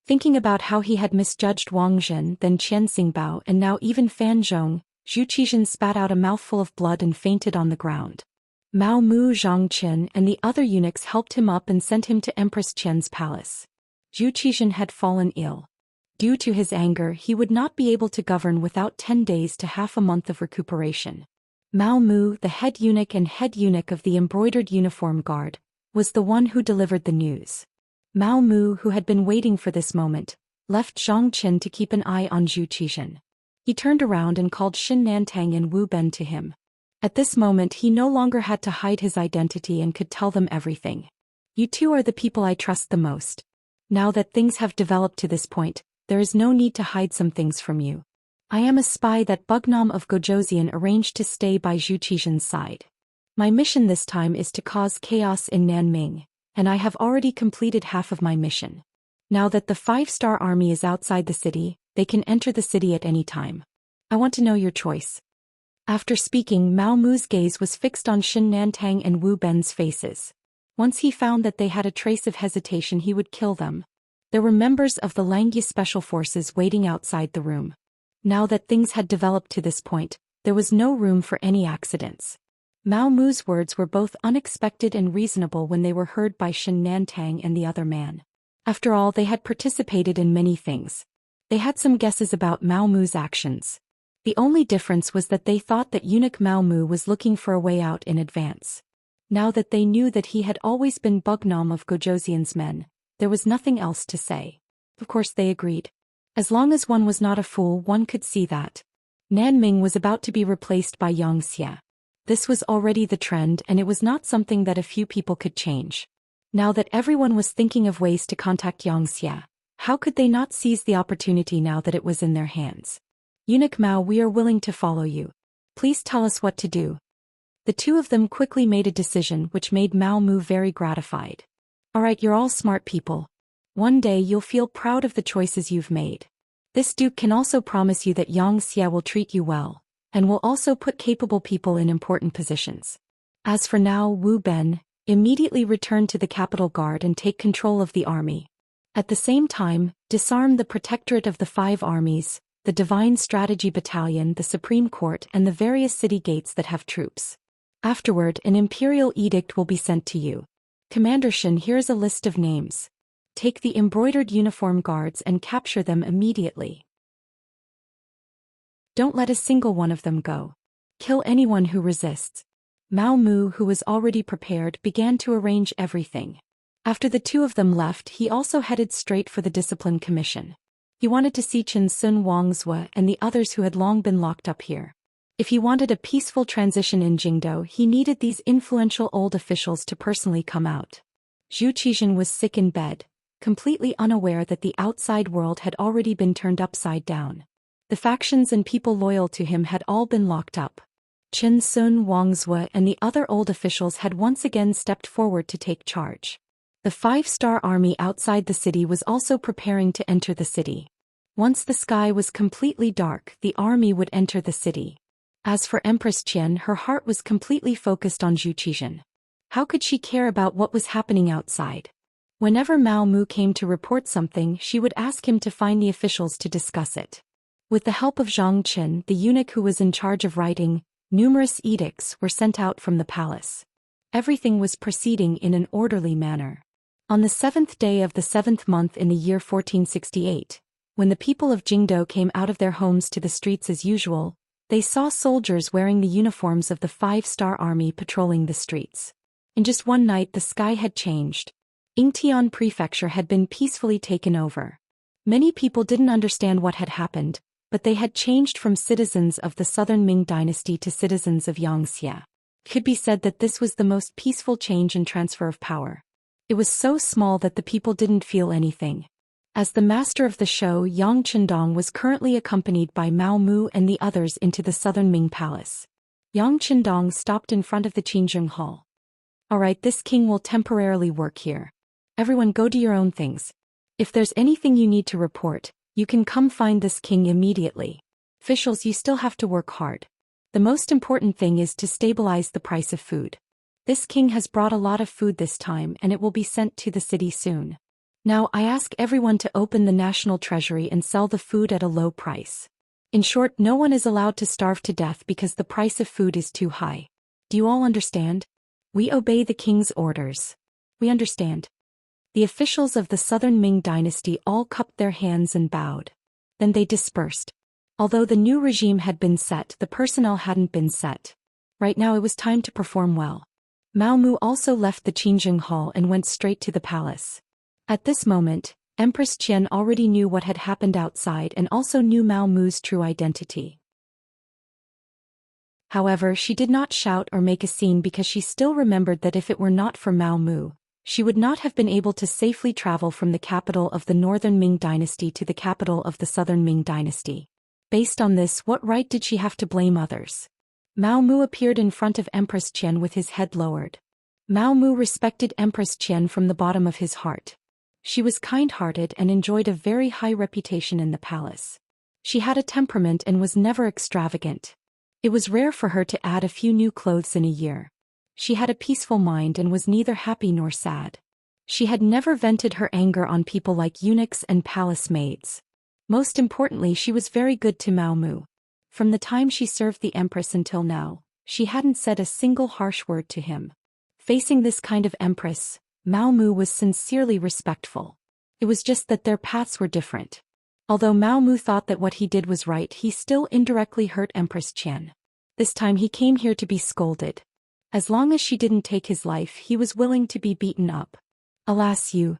Thinking about how he had misjudged Wang Zhen, then Qian Xingbao, and now even Fan Zhong, Zhou Xian spat out a mouthful of blood and fainted on the ground. Mao Mu, Zhang Qin, and the other eunuchs helped him up and sent him to Empress Qian's palace. Zhou Xian had fallen ill. Due to his anger, he would not be able to govern without 10 days to half a month of recuperation. Mao Mu, the head eunuch and head eunuch of the embroidered uniform guard, was the one who delivered the news. Mao Mu, who had been waiting for this moment, left Zhang Qin to keep an eye on Zhou Xian. He turned around and called Xianxia and Wu Ben to him. At this moment he no longer had to hide his identity and could tell them everything. You two are the people I trust the most. Now that things have developed to this point, there is no need to hide some things from you. I am a spy that Bugnam of Zhou arranged to stay by Zhou Xian's side. My mission this time is to cause chaos in Nanming, and I have already completed half of my mission. Now that the 5-star army is outside the city, they can enter the city at any time. I want to know your choice. After speaking, Mao Mu's gaze was fixed on Xianxia and Wu Ben's faces. Once he found that they had a trace of hesitation, he would kill them. There were members of the Langye Special Forces waiting outside the room. Now that things had developed to this point, there was no room for any accidents. Mao Mu's words were both unexpected and reasonable when they were heard by Xianxia and the other man. After all, they had participated in many things. They had some guesses about Mao Mu's actions. The only difference was that they thought that eunuch Mao Mu was looking for a way out in advance. Now that they knew that he had always been Bugnam of Zhou's men, there was nothing else to say. Of course they agreed. As long as one was not a fool, one could see that Nanming was about to be replaced by Xianxia. This was already the trend, and it was not something that a few people could change. Now that everyone was thinking of ways to contact Xianxia, how could they not seize the opportunity now that it was in their hands? Eunuch Mao, we are willing to follow you. Please tell us what to do. The two of them quickly made a decision which made Mao Mu very gratified. Alright, you're all smart people. One day you'll feel proud of the choices you've made. This duke can also promise you that Xianxia will treat you well, and will also put capable people in important positions. As for now, Wu Ben, immediately return to the capital guard and take control of the army. At the same time, disarm the Protectorate of the Five Armies, the Divine Strategy Battalion, the Supreme Court, and the various city gates that have troops. Afterward, an imperial edict will be sent to you. Commander Shen, here's a list of names. Take the embroidered uniform guards and capture them immediately. Don't let a single one of them go. Kill anyone who resists. Mao Mu, who was already prepared, began to arrange everything. After the two of them left, he also headed straight for the Discipline Commission. He wanted to see Chen Sun Wangzhe and the others who had long been locked up here. If he wanted a peaceful transition in Jingdo, he needed these influential old officials to personally come out. Zhou Xian was sick in bed, completely unaware that the outside world had already been turned upside down. The factions and people loyal to him had all been locked up. Chen Sun Wangzhe and the other old officials had once again stepped forward to take charge. The five-star army outside the city was also preparing to enter the city. Once the sky was completely dark, the army would enter the city. As for Empress Qian, her heart was completely focused on Zhou Xian. How could she care about what was happening outside? Whenever Mao Mu came to report something, she would ask him to find the officials to discuss it. With the help of Zhang Chen, the eunuch who was in charge of writing, numerous edicts were sent out from the palace. Everything was proceeding in an orderly manner. On the 7th day of the 7th month in the year 1468, when the people of Jingdo came out of their homes to the streets as usual, they saw soldiers wearing the uniforms of the five-star army patrolling the streets. In just one night the sky had changed. Yingtian Prefecture had been peacefully taken over. Many people didn't understand what had happened, but they had changed from citizens of the southern Ming dynasty to citizens of Xianxia. It could be said that this was the most peaceful change and transfer of power. It was so small that the people didn't feel anything. As the master of the show, Yang Chendong was currently accompanied by Mao Mu and the others into the southern Ming palace. Yang Chendong stopped in front of the Qingjing Hall. Alright, this king will temporarily work here. Everyone go do your own things. If there's anything you need to report, you can come find this king immediately. Officials, you still have to work hard. The most important thing is to stabilize the price of food. This king has brought a lot of food this time and it will be sent to the city soon. Now I ask everyone to open the national treasury and sell the food at a low price. In short, no one is allowed to starve to death because the price of food is too high. Do you all understand? We obey the king's orders. We understand. The officials of the southern Ming dynasty all cupped their hands and bowed. Then they dispersed. Although the new regime had been set, the personnel hadn't been set. Right now it was time to perform well. Mao Mu also left the Qingjing Hall and went straight to the palace. At this moment, Empress Qian already knew what had happened outside and also knew Mao Mu's true identity. However, she did not shout or make a scene because she still remembered that if it were not for Mao Mu, she would not have been able to safely travel from the capital of the northern Ming dynasty to the capital of the southern Ming dynasty. Based on this, what right did she have to blame others? Mao Mu appeared in front of Empress Qian with his head lowered. Mao Mu respected Empress Qian from the bottom of his heart. She was kind-hearted and enjoyed a very high reputation in the palace. She had a temperament and was never extravagant. It was rare for her to add a few new clothes in a year. She had a peaceful mind and was neither happy nor sad. She had never vented her anger on people like eunuchs and palace maids. Most importantly, she was very good to Mao Mu. From the time she served the empress until now, she hadn't said a single harsh word to him. Facing this kind of empress, Mao Mu was sincerely respectful. It was just that their paths were different. Although Mao Mu thought that what he did was right, he still indirectly hurt Empress Qian. This time he came here to be scolded. As long as she didn't take his life, he was willing to be beaten up. Alas you!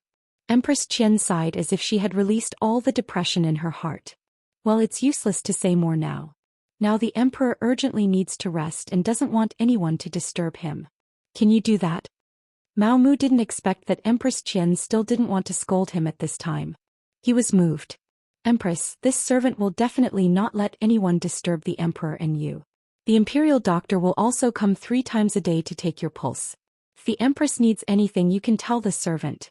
Empress Qian sighed as if she had released all the depression in her heart. Well, it's useless to say more now. Now the emperor urgently needs to rest and doesn't want anyone to disturb him. Can you do that? Mao Mu didn't expect that Empress Qian still didn't want to scold him at this time. He was moved. Empress, this servant will definitely not let anyone disturb the emperor and you. The imperial doctor will also come 3 times a day to take your pulse. If the empress needs anything, you can tell the servant.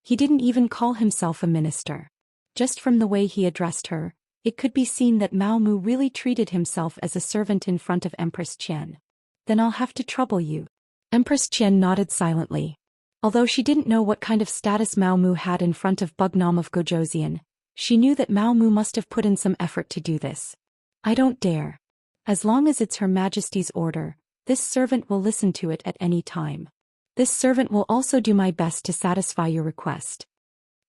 He didn't even call himself a minister. Just from the way he addressed her, it could be seen that Mao Mu really treated himself as a servant in front of Empress Qian. Then I'll have to trouble you. Empress Qian nodded silently. Although she didn't know what kind of status Mao Mu had in front of Bugnam of Zhou Xian, she knew that Mao Mu must have put in some effort to do this. I don't dare. As long as it's Her Majesty's order, this servant will listen to it at any time. This servant will also do my best to satisfy your request.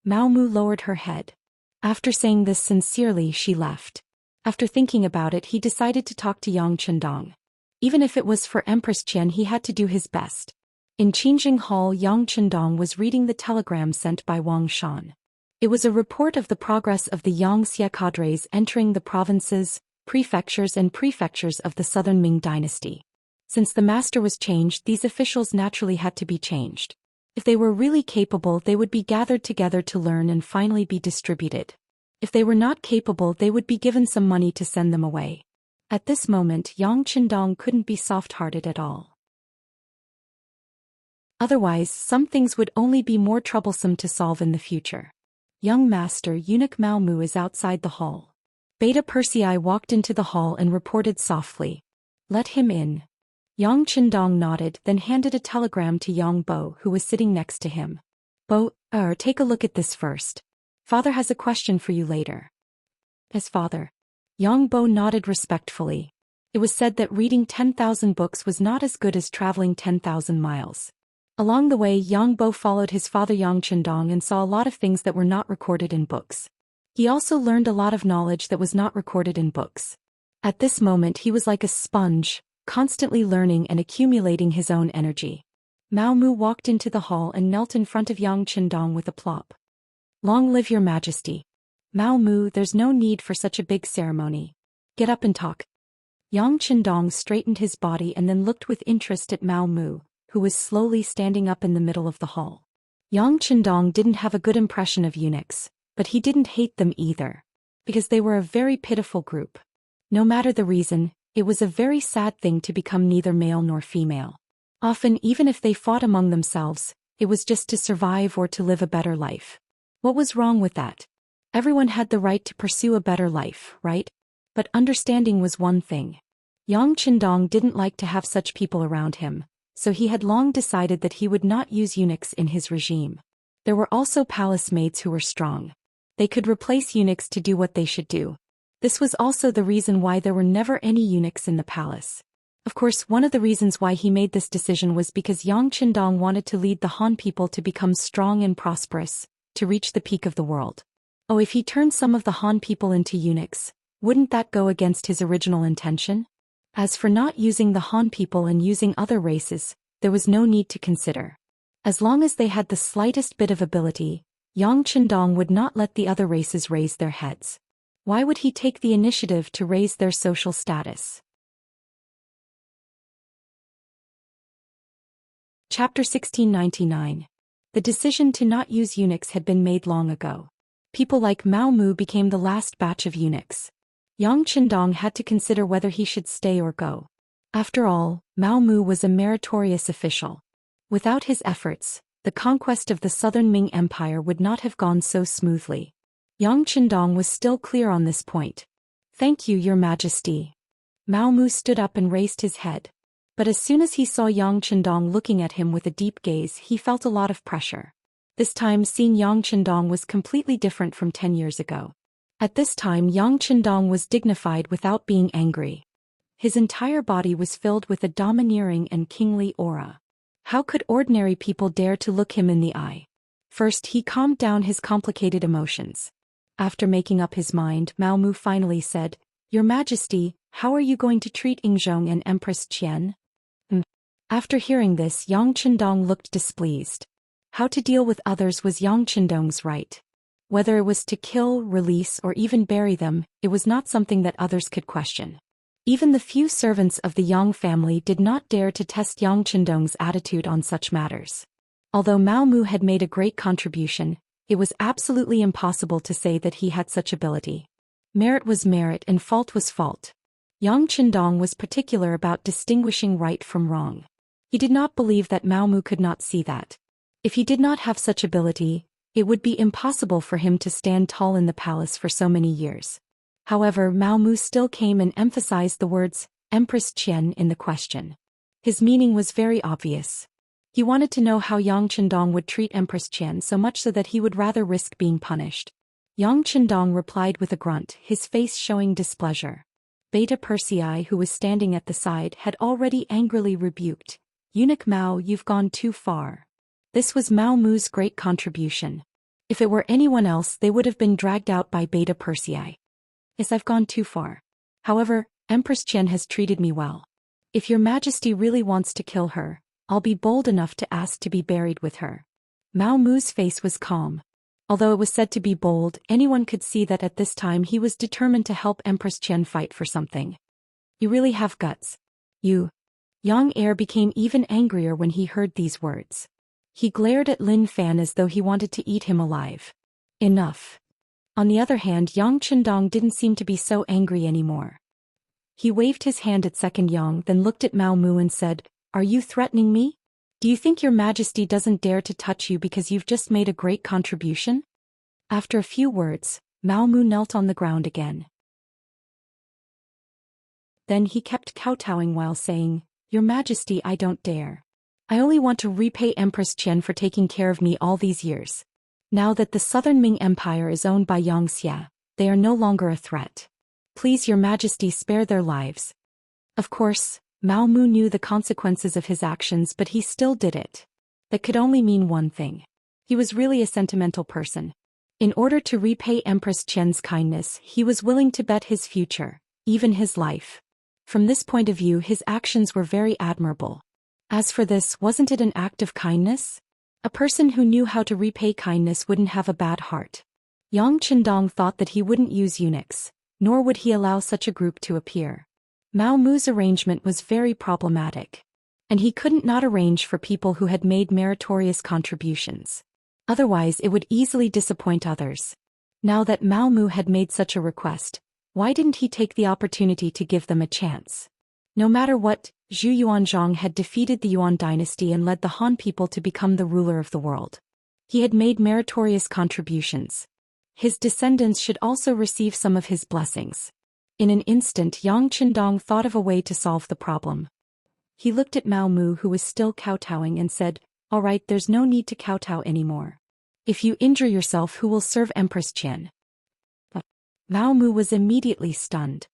Mao Mu lowered her head. After saying this sincerely, she left. After thinking about it, he decided to talk to Yang Chendong. Even if it was for Empress Qian, he had to do his best. In Qingjing Hall, Yang Chendong was reading the telegram sent by Wang Shan. It was a report of the progress of the Xianxia cadres entering the provinces, prefectures of the southern Ming dynasty. Since the master was changed, these officials naturally had to be changed. If they were really capable, they would be gathered together to learn and finally be distributed. If they were not capable, they would be given some money to send them away. At this moment, Yang Chendong couldn't be soft-hearted at all. Otherwise, some things would only be more troublesome to solve in the future. Young master, eunuch Mao Mu is outside the hall. Beta Persei walked into the hall and reported softly. Let him in. Yang Chendong nodded, then handed a telegram to Yang Bo, who was sitting next to him. Bo, take a look at this first. Father has a question for you later. As father. Yang Bo nodded respectfully. It was said that reading 10,000 books was not as good as traveling 10,000 miles. Along the way, Yang Bo followed his father Yang Chendong and saw a lot of things that were not recorded in books. He also learned a lot of knowledge that was not recorded in books. At this moment, he was like a sponge, constantly learning and accumulating his own energy. Mao Mu walked into the hall and knelt in front of Yang Chendong with a plop. Long live your majesty. Mao Mu, there's no need for such a big ceremony. Get up and talk. Yang Chendong straightened his body and then looked with interest at Mao Mu, who was slowly standing up in the middle of the hall. Yang Chendong didn't have a good impression of eunuchs, but he didn't hate them either. Because they were a very pitiful group. No matter the reason, it was a very sad thing to become neither male nor female. Often, even if they fought among themselves, it was just to survive or to live a better life. What was wrong with that? Everyone had the right to pursue a better life, right? But understanding was one thing. Yang Chendong didn't like to have such people around him, so he had long decided that he would not use eunuchs in his regime. There were also palace maids who were strong. They could replace eunuchs to do what they should do. This was also the reason why there were never any eunuchs in the palace. Of course, one of the reasons why he made this decision was because Yang Chendong wanted to lead the Han people to become strong and prosperous, to reach the peak of the world. Oh, if he turned some of the Han people into eunuchs, wouldn't that go against his original intention? As for not using the Han people and using other races, there was no need to consider. As long as they had the slightest bit of ability, Yang Chendong would not let the other races raise their heads. Why would he take the initiative to raise their social status? Chapter 1699. The decision to not use eunuchs had been made long ago. People like Mao Mu became the last batch of eunuchs. Yang Chendong had to consider whether he should stay or go. After all, Mao Mu was a meritorious official. Without his efforts, the conquest of the southern Ming Empire would not have gone so smoothly. Yang Chendong was still clear on this point. Thank you, Your Majesty. Mao Mu stood up and raised his head. But as soon as he saw Yang Chendong looking at him with a deep gaze, he felt a lot of pressure. This time, seeing Yang Chendong was completely different from 10 years ago. At this time, Yang Chendong was dignified without being angry. His entire body was filled with a domineering and kingly aura. How could ordinary people dare to look him in the eye? First, he calmed down his complicated emotions. After making up his mind, Mao Mu finally said, Your Majesty, how are you going to treat Yingzhong and Empress Qian? After hearing this, Yang Chendong looked displeased. How to deal with others was Yang Chendong's right. Whether it was to kill, release, or even bury them, it was not something that others could question. Even the few servants of the Yang family did not dare to test Yang Chendong's attitude on such matters. Although Mao Mu had made a great contribution, it was absolutely impossible to say that he had such ability. Merit was merit and fault was fault. Yang Chendong was particular about distinguishing right from wrong. He did not believe that Mao Mu could not see that. If he did not have such ability, It would be impossible for him to stand tall in the palace for so many years. However, Mao Mu still came and emphasized the words, Empress Qian in the question. His meaning was very obvious. He wanted to know how Yang Chendong would treat Empress Qian so much so that he would rather risk being punished. Yang Chendong replied with a grunt, his face showing displeasure. Beta Persei, who was standing at the side, had already angrily rebuked. Eunuch Mao, you've gone too far. This was Mao Mu's great contribution. If it were anyone else, they would have been dragged out by Beta Persei. Yes, I've gone too far. However, Empress Qian has treated me well. If your majesty really wants to kill her, I'll be bold enough to ask to be buried with her. Mao Mu's face was calm. Although it was said to be bold, anyone could see that at this time he was determined to help Empress Qian fight for something. You really have guts. You. Yang Heir became even angrier when he heard these words. He glared at Lin Fan as though he wanted to eat him alive. Enough. On the other hand, Yang Chendong didn't seem to be so angry anymore. He waved his hand at Second Yang, then looked at Mao Mu and said, Are you threatening me? Do you think your majesty doesn't dare to touch you because you've just made a great contribution? After a few words, Mao Mu knelt on the ground again. Then he kept kowtowing while saying, Your majesty, I don't dare. I only want to repay Empress Qian for taking care of me all these years. Now that the southern Ming Empire is owned by Xianxia, they are no longer a threat. Please, your majesty, spare their lives. Of course, Mao Mu knew the consequences of his actions, but he still did it. That could only mean one thing. He was really a sentimental person. In order to repay Empress Qian's kindness, he was willing to bet his future, even his life. From this point of view, his actions were very admirable. As for this, wasn't it an act of kindness? A person who knew how to repay kindness wouldn't have a bad heart. Yang Chendong thought that he wouldn't use eunuchs, nor would he allow such a group to appear. Mao Mu's arrangement was very problematic. And he couldn't not arrange for people who had made meritorious contributions. Otherwise it would easily disappoint others. Now that Mao Mu had made such a request, why didn't he take the opportunity to give them a chance? No matter what, Zhu Yuanzhang had defeated the Yuan dynasty and led the Han people to become the ruler of the world. He had made meritorious contributions. His descendants should also receive some of his blessings. In an instant, Yang Chendong thought of a way to solve the problem. He looked at Mao Mu, who was still kowtowing, and said, All right, there's no need to kowtow anymore. If you injure yourself, who will serve Empress Qian? Mao Mu was immediately stunned.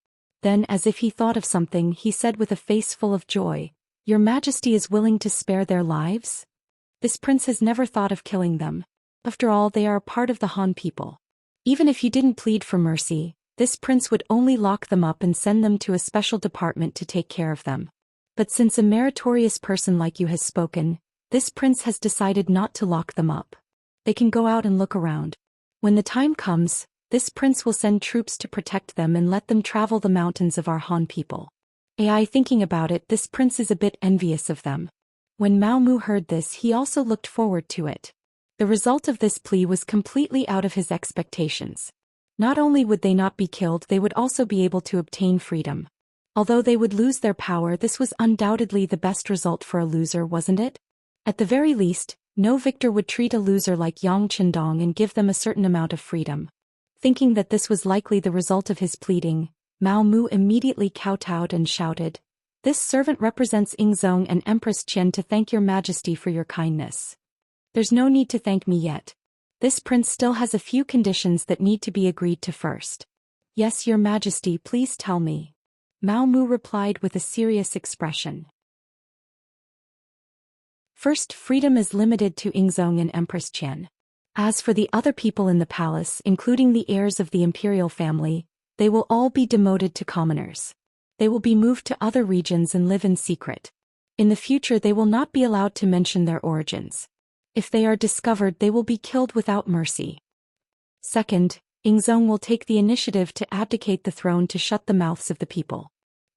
Then, as if he thought of something, he said with a face full of joy, Your Majesty is willing to spare their lives? This prince has never thought of killing them. After all, they are a part of the Han people. Even if you didn't plead for mercy, this prince would only lock them up and send them to a special department to take care of them. But since a meritorious person like you has spoken, this prince has decided not to lock them up. They can go out and look around. When the time comes, this prince will send troops to protect them and let them travel the mountains of our Han people. Thinking about it, this prince is a bit envious of them. When Mao Mu heard this, he also looked forward to it. The result of this plea was completely out of his expectations. Not only would they not be killed, they would also be able to obtain freedom. Although they would lose their power, this was undoubtedly the best result for a loser, wasn't it? At the very least, no victor would treat a loser like Yang Chendong and give them a certain amount of freedom. Thinking that this was likely the result of his pleading, Mao Mu immediately kowtowed and shouted, This servant represents Yingzong and Empress Qian to thank your majesty for your kindness. There's no need to thank me yet. This prince still has a few conditions that need to be agreed to first. Yes, your majesty, please tell me. Mao Mu replied with a serious expression. First, freedom is limited to Yingzong and Empress Qian. As for the other people in the palace, including the heirs of the imperial family, they will all be demoted to commoners. They will be moved to other regions and live in secret. In the future, they will not be allowed to mention their origins. If they are discovered, they will be killed without mercy. Second, Yingzong will take the initiative to abdicate the throne to shut the mouths of the people.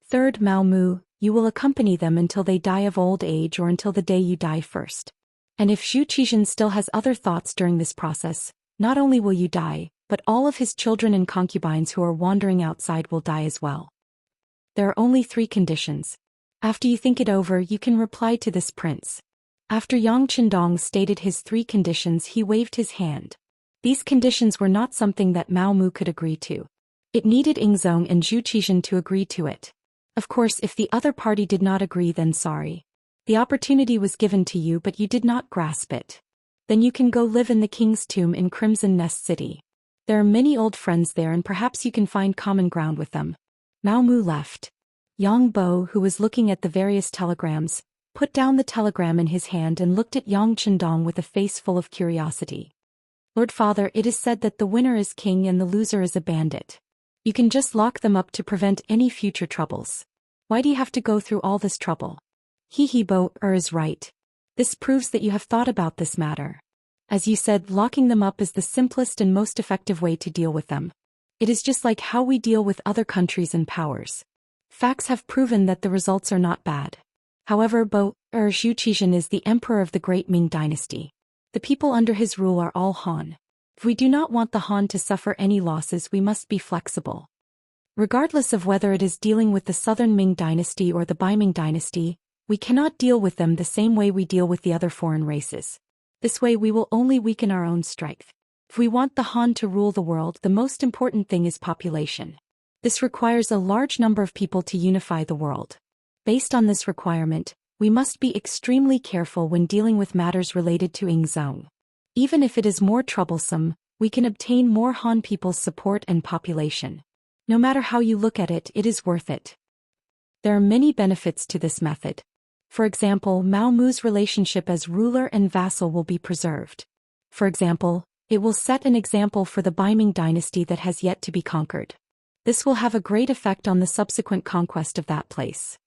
Third, Mao Mu, you will accompany them until they die of old age or until the day you die first. And if Zhu Xian still has other thoughts during this process, not only will you die, but all of his children and concubines who are wandering outside will die as well. There are only 3 conditions. After you think it over, you can reply to this prince. After Yang Chendong stated his 3 conditions, he waved his hand. These conditions were not something that Mao Mu could agree to. It needed Yingzong and Zhou Xian to agree to it. Of course, if the other party did not agree, then sorry. The opportunity was given to you, but you did not grasp it. Then you can go live in the king's tomb in Crimson Nest City. There are many old friends there and perhaps you can find common ground with them. Mao Mu left. Yang Bo, who was looking at the various telegrams, put down the telegram in his hand and looked at Yang Chendong with a face full of curiosity. Lord Father, it is said that the winner is king and the loser is a bandit. You can just lock them up to prevent any future troubles. Why do you have to go through all this trouble? Bo is right. This proves that you have thought about this matter. As you said, locking them up is the simplest and most effective way to deal with them. It is just like how we deal with other countries and powers. Facts have proven that the results are not bad. However, Zhu Xian is the emperor of the Great Ming Dynasty. The people under his rule are all Han. If we do not want the Han to suffer any losses, we must be flexible. Regardless of whether it is dealing with the Southern Ming Dynasty or the Ming Dynasty, we cannot deal with them the same way we deal with the other foreign races. This way we will only weaken our own strength. If we want the Han to rule the world, the most important thing is population. This requires a large number of people to unify the world. Based on this requirement, we must be extremely careful when dealing with matters related to Yingzong. Even if it is more troublesome, we can obtain more Han people's support and population. No matter how you look at it, it is worth it. There are many benefits to this method. For example, Mao Mu's relationship as ruler and vassal will be preserved. For example, it will set an example for the Ming dynasty that has yet to be conquered. This will have a great effect on the subsequent conquest of that place.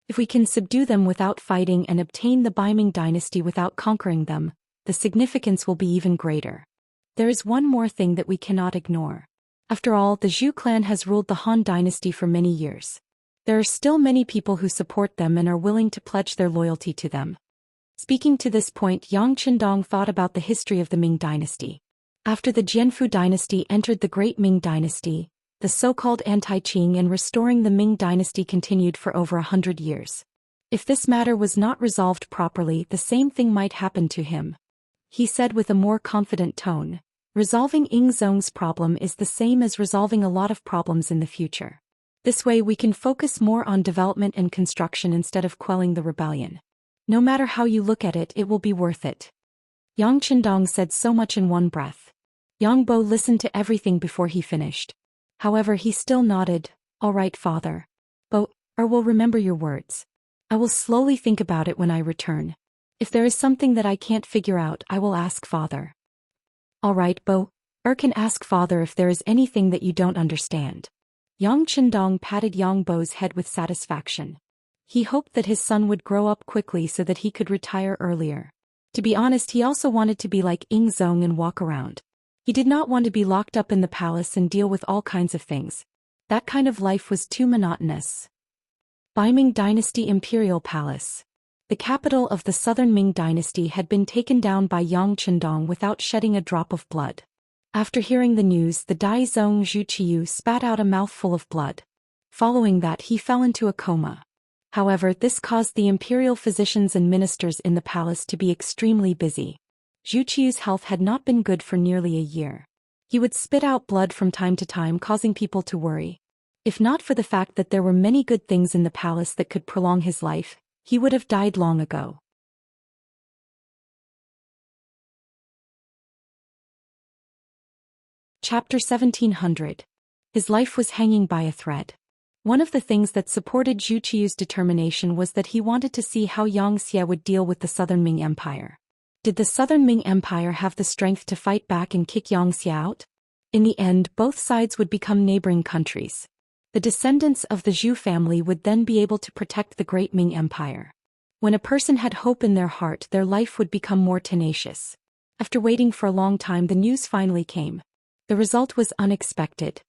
If we can subdue them without fighting and obtain the Ming dynasty without conquering them, the significance will be even greater. There is one more thing that we cannot ignore. After all, the Zhou clan has ruled the Han dynasty for many years. There are still many people who support them and are willing to pledge their loyalty to them. Speaking to this point, Yang Chendong thought about the history of the Ming dynasty. After the Jianfu dynasty entered the Great Ming dynasty, the so-called anti-Qing and restoring the Ming dynasty continued for over 100 years. If this matter was not resolved properly, the same thing might happen to him. He said with a more confident tone, resolving Yingzong's problem is the same as resolving a lot of problems in the future. This way we can focus more on development and construction instead of quelling the rebellion. No matter how you look at it, it will be worth it. Yang Chendong said so much in one breath. Yang Bo listened to everything before he finished. However, he still nodded. All right, father. Bo, will remember your words. I will slowly think about it when I return. If there is something that I can't figure out, I will ask father. All right, Bo, can ask father if there is anything that you don't understand. Yang Chendong patted Yang Bo's head with satisfaction. He hoped that his son would grow up quickly so that he could retire earlier. To be honest, he also wanted to be like Yingzong and walk around. He did not want to be locked up in the palace and deal with all kinds of things. That kind of life was too monotonous. Ming Dynasty Imperial Palace. The capital of the Southern Ming Dynasty had been taken down by Yang Chendong without shedding a drop of blood. After hearing the news, the Daizong Zhu Qiu spat out a mouthful of blood. Following that, he fell into a coma. However, this caused the imperial physicians and ministers in the palace to be extremely busy. Zhu Qiu's health had not been good for nearly a year. He would spit out blood from time to time, causing people to worry. If not for the fact that there were many good things in the palace that could prolong his life, he would have died long ago. Chapter 1700. His life was hanging by a thread. One of the things that supported Zhu Qiu's determination was that he wanted to see how Xianxia would deal with the Southern Ming Empire. Did the Southern Ming Empire have the strength to fight back and kick Xianxia out? In the end, both sides would become neighboring countries. The descendants of the Zhou family would then be able to protect the Great Ming Empire. When a person had hope in their heart, their life would become more tenacious. After waiting for a long time, the news finally came. The result was unexpected.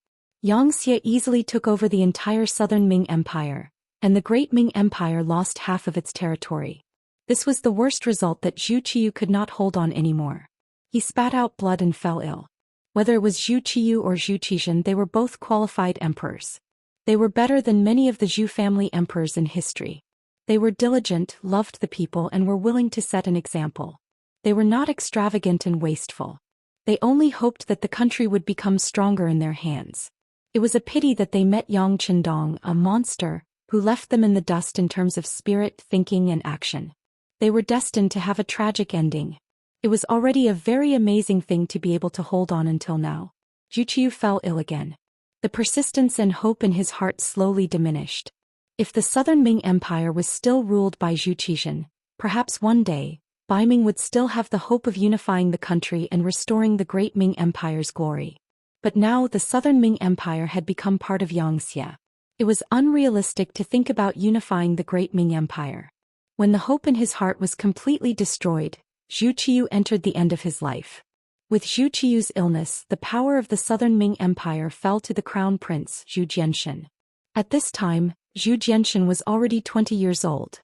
Xianxia easily took over the entire Southern Ming Empire, and the Great Ming Empire lost half of its territory. This was the worst result that Zhu Qiu could not hold on anymore. He spat out blood and fell ill. Whether it was Zhu Qiu or Zhu Xian, they were both qualified emperors. They were better than many of the Zhou family emperors in history. They were diligent, loved the people, and were willing to set an example. They were not extravagant and wasteful. They only hoped that the country would become stronger in their hands. It was a pity that they met Yang Qindong, a monster, who left them in the dust in terms of spirit, thinking, and action. They were destined to have a tragic ending. It was already a very amazing thing to be able to hold on until now. Zhu Qiu fell ill again. The persistence and hope in his heart slowly diminished. If the southern Ming Empire was still ruled by Zhu Qian, perhaps one day, Bai Ming would still have the hope of unifying the country and restoring the great Ming Empire's glory. But now the southern Ming Empire had become part of Xianxia. It was unrealistic to think about unifying the great Ming Empire. When the hope in his heart was completely destroyed, Zhu Qiu entered the end of his life. With Zhu Qiu's illness, the power of the southern Ming Empire fell to the crown prince, Zhu Jianshan. At this time, Zhu Jianshan was already 20 years old.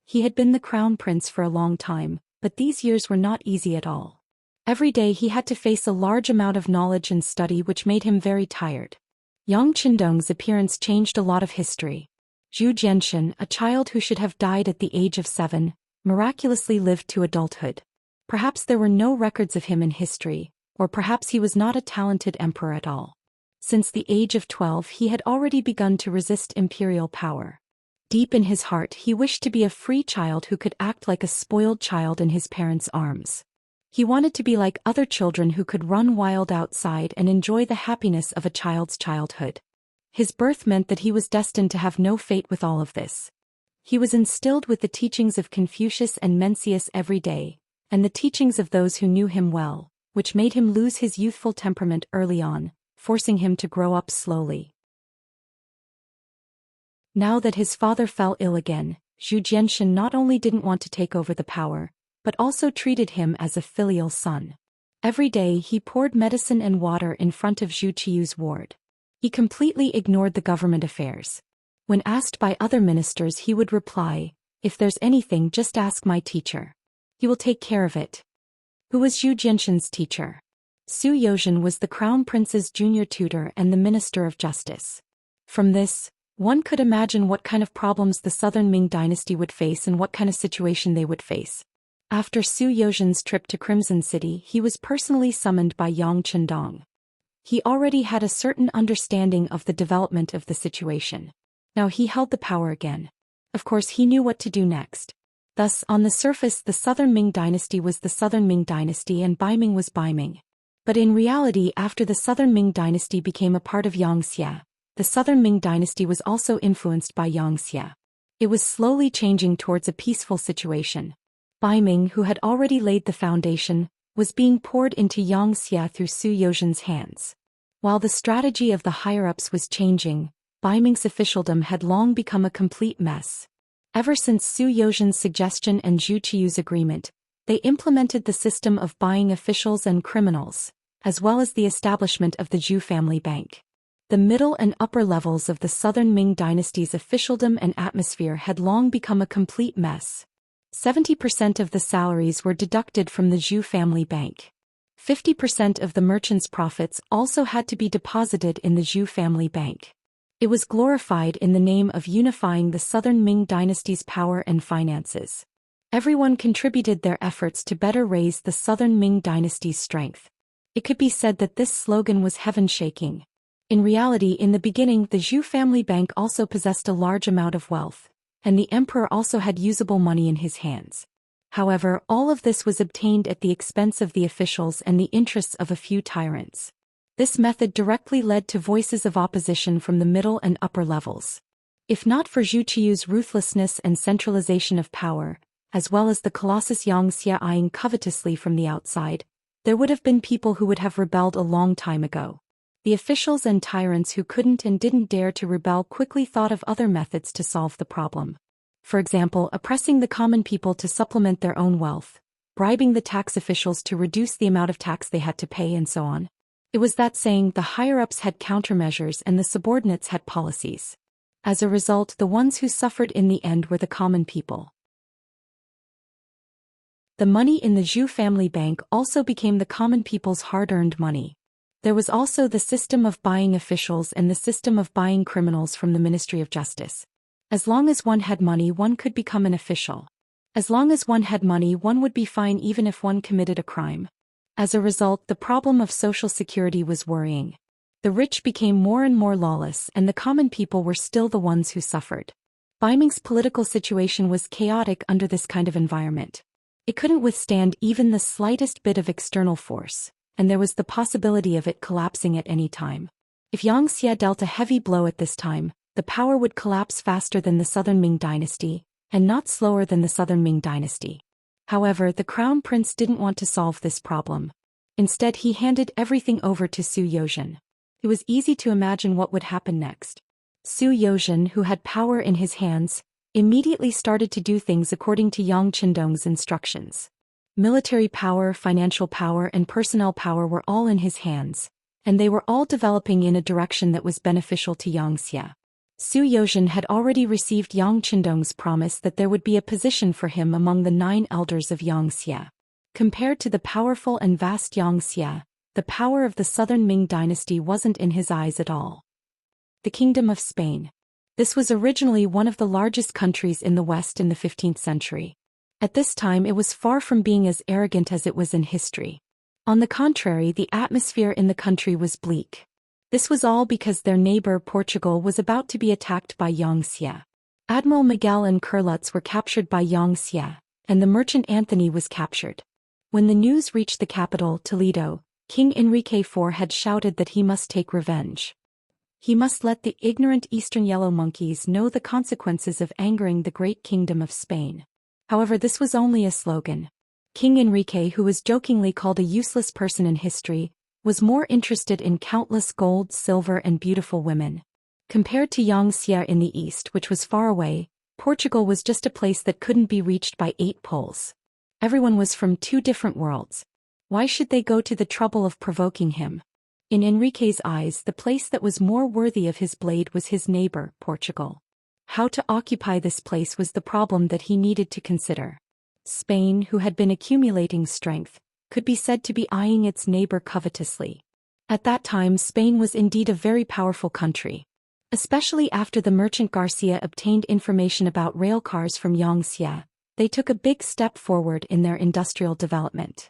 He had been the crown prince for a long time, but these years were not easy at all. Every day he had to face a large amount of knowledge and study, which made him very tired. Yang Qindong's appearance changed a lot of history. Zhu Jianshan, a child who should have died at the age of 7, miraculously lived to adulthood. Perhaps there were no records of him in history, or perhaps he was not a talented emperor at all. Since the age of 12 he had already begun to resist imperial power. Deep in his heart he wished to be a free child who could act like a spoiled child in his parents' arms. He wanted to be like other children who could run wild outside and enjoy the happiness of a child's childhood. His birth meant that he was destined to have no fate with all of this. He was instilled with the teachings of Confucius and Mencius every day, and the teachings of those who knew him well, which made him lose his youthful temperament early on, forcing him to grow up slowly. Now that his father fell ill again, Zhu Jianshan not only didn't want to take over the power, but also treated him as a filial son. Every day he poured medicine and water in front of Zhu Qiu's ward. He completely ignored the government affairs. When asked by other ministers he would reply, "If there's anything, just ask my teacher. He will take care of it." Who was Zhu Jianshan's teacher? Su Youzhen was the crown prince's junior tutor and the minister of justice. From this, one could imagine what kind of problems the southern Ming dynasty would face and what kind of situation they would face. After Su Youzhen's trip to Crimson City, he was personally summoned by Yang Qindong. He already had a certain understanding of the development of the situation. Now he held the power again. Of course he knew what to do next. Thus, on the surface the southern Ming dynasty was the southern Ming dynasty and Bai Ming was Bai Ming. But in reality, after the southern Ming dynasty became a part of Xianxia, the southern Ming dynasty was also influenced by Xianxia. It was slowly changing towards a peaceful situation. Bai Ming, who had already laid the foundation, was being poured into Xianxia through Su Youzhen's hands. While the strategy of the higher-ups was changing, Bai Ming's officialdom had long become a complete mess. Ever since Su Youzhen's suggestion and Zhu Qiu's agreement, they implemented the system of buying officials and criminals, as well as the establishment of the Zhou family bank. The middle and upper levels of the southern Ming dynasty's officialdom and atmosphere had long become a complete mess. 70% of the salaries were deducted from the Zhou family bank. 50% of the merchants' profits also had to be deposited in the Zhou family bank. It was glorified in the name of unifying the southern Ming dynasty's power and finances. Everyone contributed their efforts to better raise the southern Ming dynasty's strength. It could be said that this slogan was heaven-shaking. In reality, in the beginning, the Zhou family bank also possessed a large amount of wealth, and the emperor also had usable money in his hands. However, all of this was obtained at the expense of the officials and the interests of a few tyrants. This method directly led to voices of opposition from the middle and upper levels. If not for Zhu Qiu's ruthlessness and centralization of power, as well as the Colossus Xianxia eyeing covetously from the outside, there would have been people who would have rebelled a long time ago. The officials and tyrants who couldn't and didn't dare to rebel quickly thought of other methods to solve the problem. For example, oppressing the common people to supplement their own wealth, bribing the tax officials to reduce the amount of tax they had to pay, and so on. It was that saying, the higher-ups had countermeasures and the subordinates had policies. As a result, the ones who suffered in the end were the common people. The money in the Zhou family bank also became the common people's hard-earned money. There was also the system of buying officials and the system of buying criminals from the Ministry of Justice. As long as one had money, one could become an official. As long as one had money, one would be fine even if one committed a crime. As a result, the problem of social security was worrying. The rich became more and more lawless, and the common people were still the ones who suffered. Beiming's political situation was chaotic under this kind of environment. It couldn't withstand even the slightest bit of external force, and there was the possibility of it collapsing at any time. If Xianxia dealt a heavy blow at this time, the power would collapse faster than the Southern Ming dynasty, and not slower than the Southern Ming dynasty. However, the crown prince didn't want to solve this problem. Instead, he handed everything over to Zhou Xian. It was easy to imagine what would happen next. Zhou Xian, who had power in his hands, immediately started to do things according to Yang Qindong's instructions. Military power, financial power, and personnel power were all in his hands, and they were all developing in a direction that was beneficial to Xianxia. Zhou Xian had already received Yang Qindong's promise that there would be a position for him among the 9 elders of Xianxia. Compared to the powerful and vast Xianxia, the power of the Southern Ming dynasty wasn't in his eyes at all. The Kingdom of Spain. This was originally one of the largest countries in the West in the 15th century. At this time, it was far from being as arrogant as it was in history. On the contrary, the atmosphere in the country was bleak. This was all because their neighbor Portugal was about to be attacked by Xianxia. Admiral Miguel and Curlutz were captured by Xianxia, and the merchant Anthony was captured. When the news reached the capital, Toledo, King Enrique IV had shouted that he must take revenge. He must let the ignorant Eastern yellow monkeys know the consequences of angering the great Kingdom of Spain. However, this was only a slogan. King Enrique, who was jokingly called a useless person in history, was more interested in countless gold, silver, and beautiful women. Compared to Xianxia in the east, which was far away, Portugal was just a place that couldn't be reached by 8 poles. Everyone was from 2 different worlds. Why should they go to the trouble of provoking him? In Enrique's eyes, the place that was more worthy of his blade was his neighbor, Portugal. How to occupy this place was the problem that he needed to consider. Spain, who had been accumulating strength, could be said to be eyeing its neighbor covetously. At that time, Spain was indeed a very powerful country. Especially after the merchant Garcia obtained information about railcars from Xianxia, they took a big step forward in their industrial development.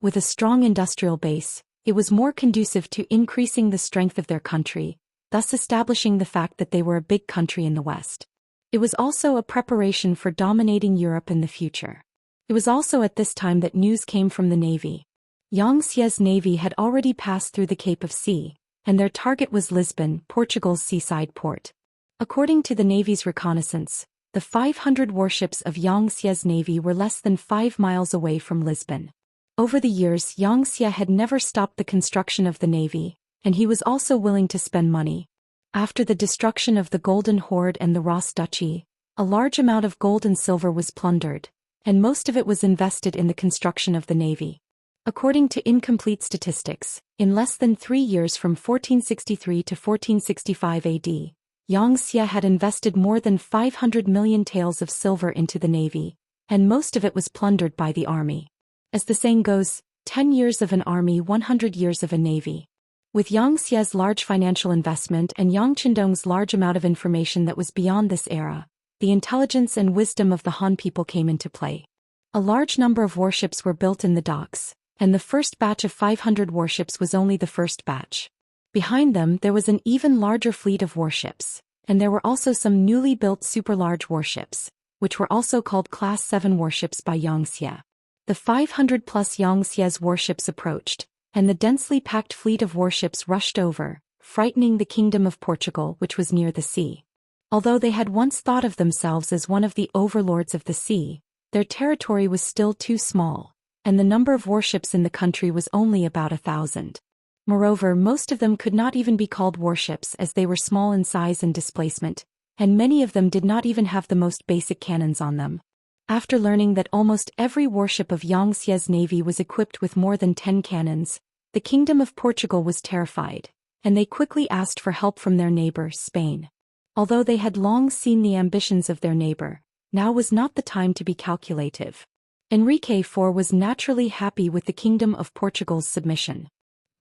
With a strong industrial base, it was more conducive to increasing the strength of their country, thus establishing the fact that they were a big country in the West. It was also a preparation for dominating Europe in the future. It was also at this time that news came from the navy. Xianxia's navy had already passed through the Cape of Sea, and their target was Lisbon, Portugal's seaside port. According to the navy's reconnaissance, the 500 warships of Xianxia's navy were less than 5 miles away from Lisbon. Over the years, Xianxia had never stopped the construction of the navy, and he was also willing to spend money. After the destruction of the Golden Horde and the Ross Duchy, a large amount of gold and silver was plundered, and most of it was invested in the construction of the navy. According to incomplete statistics, in less than 3 years from 1463 to 1465 AD, Xianxia had invested more than 500 million taels of silver into the navy, and most of it was plundered by the army. As the saying goes, 10 years of an army, 100 years of a navy. With Xianxia's large financial investment and Yang Qindong's large amount of information that was beyond this era, the intelligence and wisdom of the Han people came into play. A large number of warships were built in the docks, and the first batch of 500 warships was only the first batch. Behind them there was an even larger fleet of warships, and there were also some newly built super-large warships, which were also called Class 7 warships by Xianxia. The 500-plus Xianxia's warships approached, and the densely packed fleet of warships rushed over, frightening the Kingdom of Portugal, which was near the sea. Although they had once thought of themselves as one of the overlords of the sea, their territory was still too small, and the number of warships in the country was only about 1,000. Moreover, most of them could not even be called warships as they were small in size and displacement, and many of them did not even have the most basic cannons on them. After learning that almost every warship of Xianxia's navy was equipped with more than 10 cannons, the Kingdom of Portugal was terrified, and they quickly asked for help from their neighbor, Spain. Although they had long seen the ambitions of their neighbor, now was not the time to be calculative. Enrique IV was naturally happy with the Kingdom of Portugal's submission.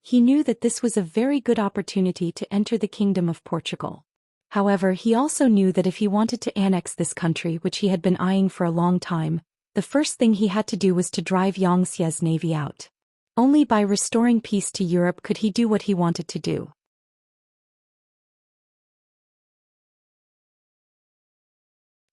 He knew that this was a very good opportunity to enter the Kingdom of Portugal. However, he also knew that if he wanted to annex this country, which he had been eyeing for a long time, the first thing he had to do was to drive Xianxia's navy out. Only by restoring peace to Europe could he do what he wanted to do.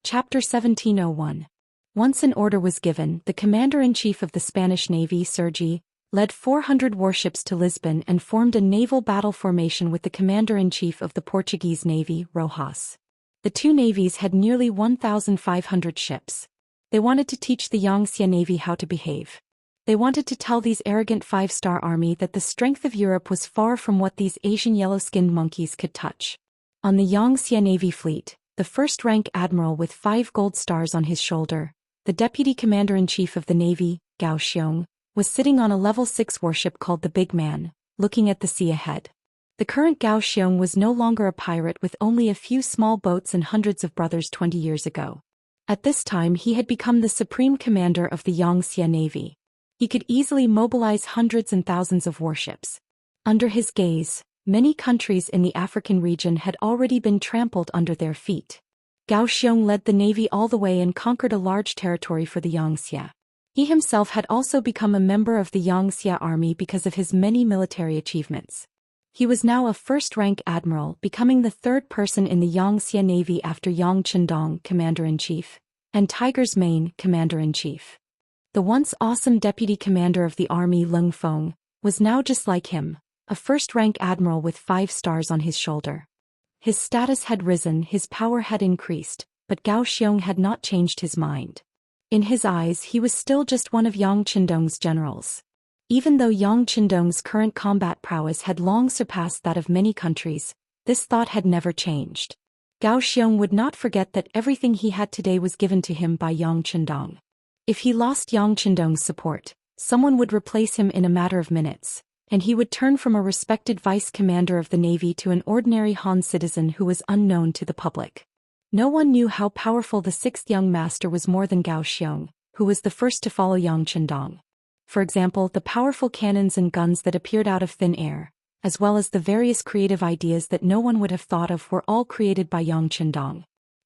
Chapter 1701. Once an order was given, the commander-in-chief of the Spanish Navy, Sergi, led 400 warships to Lisbon and formed a naval battle formation with the commander-in-chief of the Portuguese Navy, Rojas. The two navies had nearly 1,500 ships. They wanted to teach the Xianxia Navy how to behave. They wanted to tell these arrogant five-star army that the strength of Europe was far from what these Asian yellow-skinned monkeys could touch. On the Xianxia Navy fleet, the first-rank admiral with 5 gold stars on his shoulder, the deputy commander-in-chief of the Navy, Zhou Xian, was sitting on a level 6 warship called the Big Man, looking at the sea ahead. The current Zhou Xian was no longer a pirate with only a few small boats and hundreds of brothers 20 years ago. At this time he had become the supreme commander of the Xianxia Navy. He could easily mobilize hundreds and thousands of warships. Under his gaze, many countries in the African region had already been trampled under their feet. Zhou Xian led the navy all the way and conquered a large territory for the Xianxia. He himself had also become a member of the Xianxia army because of his many military achievements. He was now a first-rank admiral, becoming the third person in the Xianxia Navy after Yang Chendong, commander-in-chief, and Tiger's Mane, commander-in-chief. The once awesome deputy commander of the army, Leng Feng, was now just like him, a first-rank admiral with 5 stars on his shoulder. His status had risen, his power had increased, but Zhou Xian had not changed his mind. In his eyes he was still just one of Yang Chendong's generals. Even though Yang Chendong's current combat prowess had long surpassed that of many countries, this thought had never changed. Zhou Xian would not forget that everything he had today was given to him by Yang Chendong. If he lost Yang Chendong's support, someone would replace him in a matter of minutes, and he would turn from a respected vice-commander of the navy to an ordinary Han citizen who was unknown to the public. No one knew how powerful the 6th young master was more than Zhou Xian, who was the first to follow Yang Chendong. For example, the powerful cannons and guns that appeared out of thin air, as well as the various creative ideas that no one would have thought of, were all created by Yang Chendong.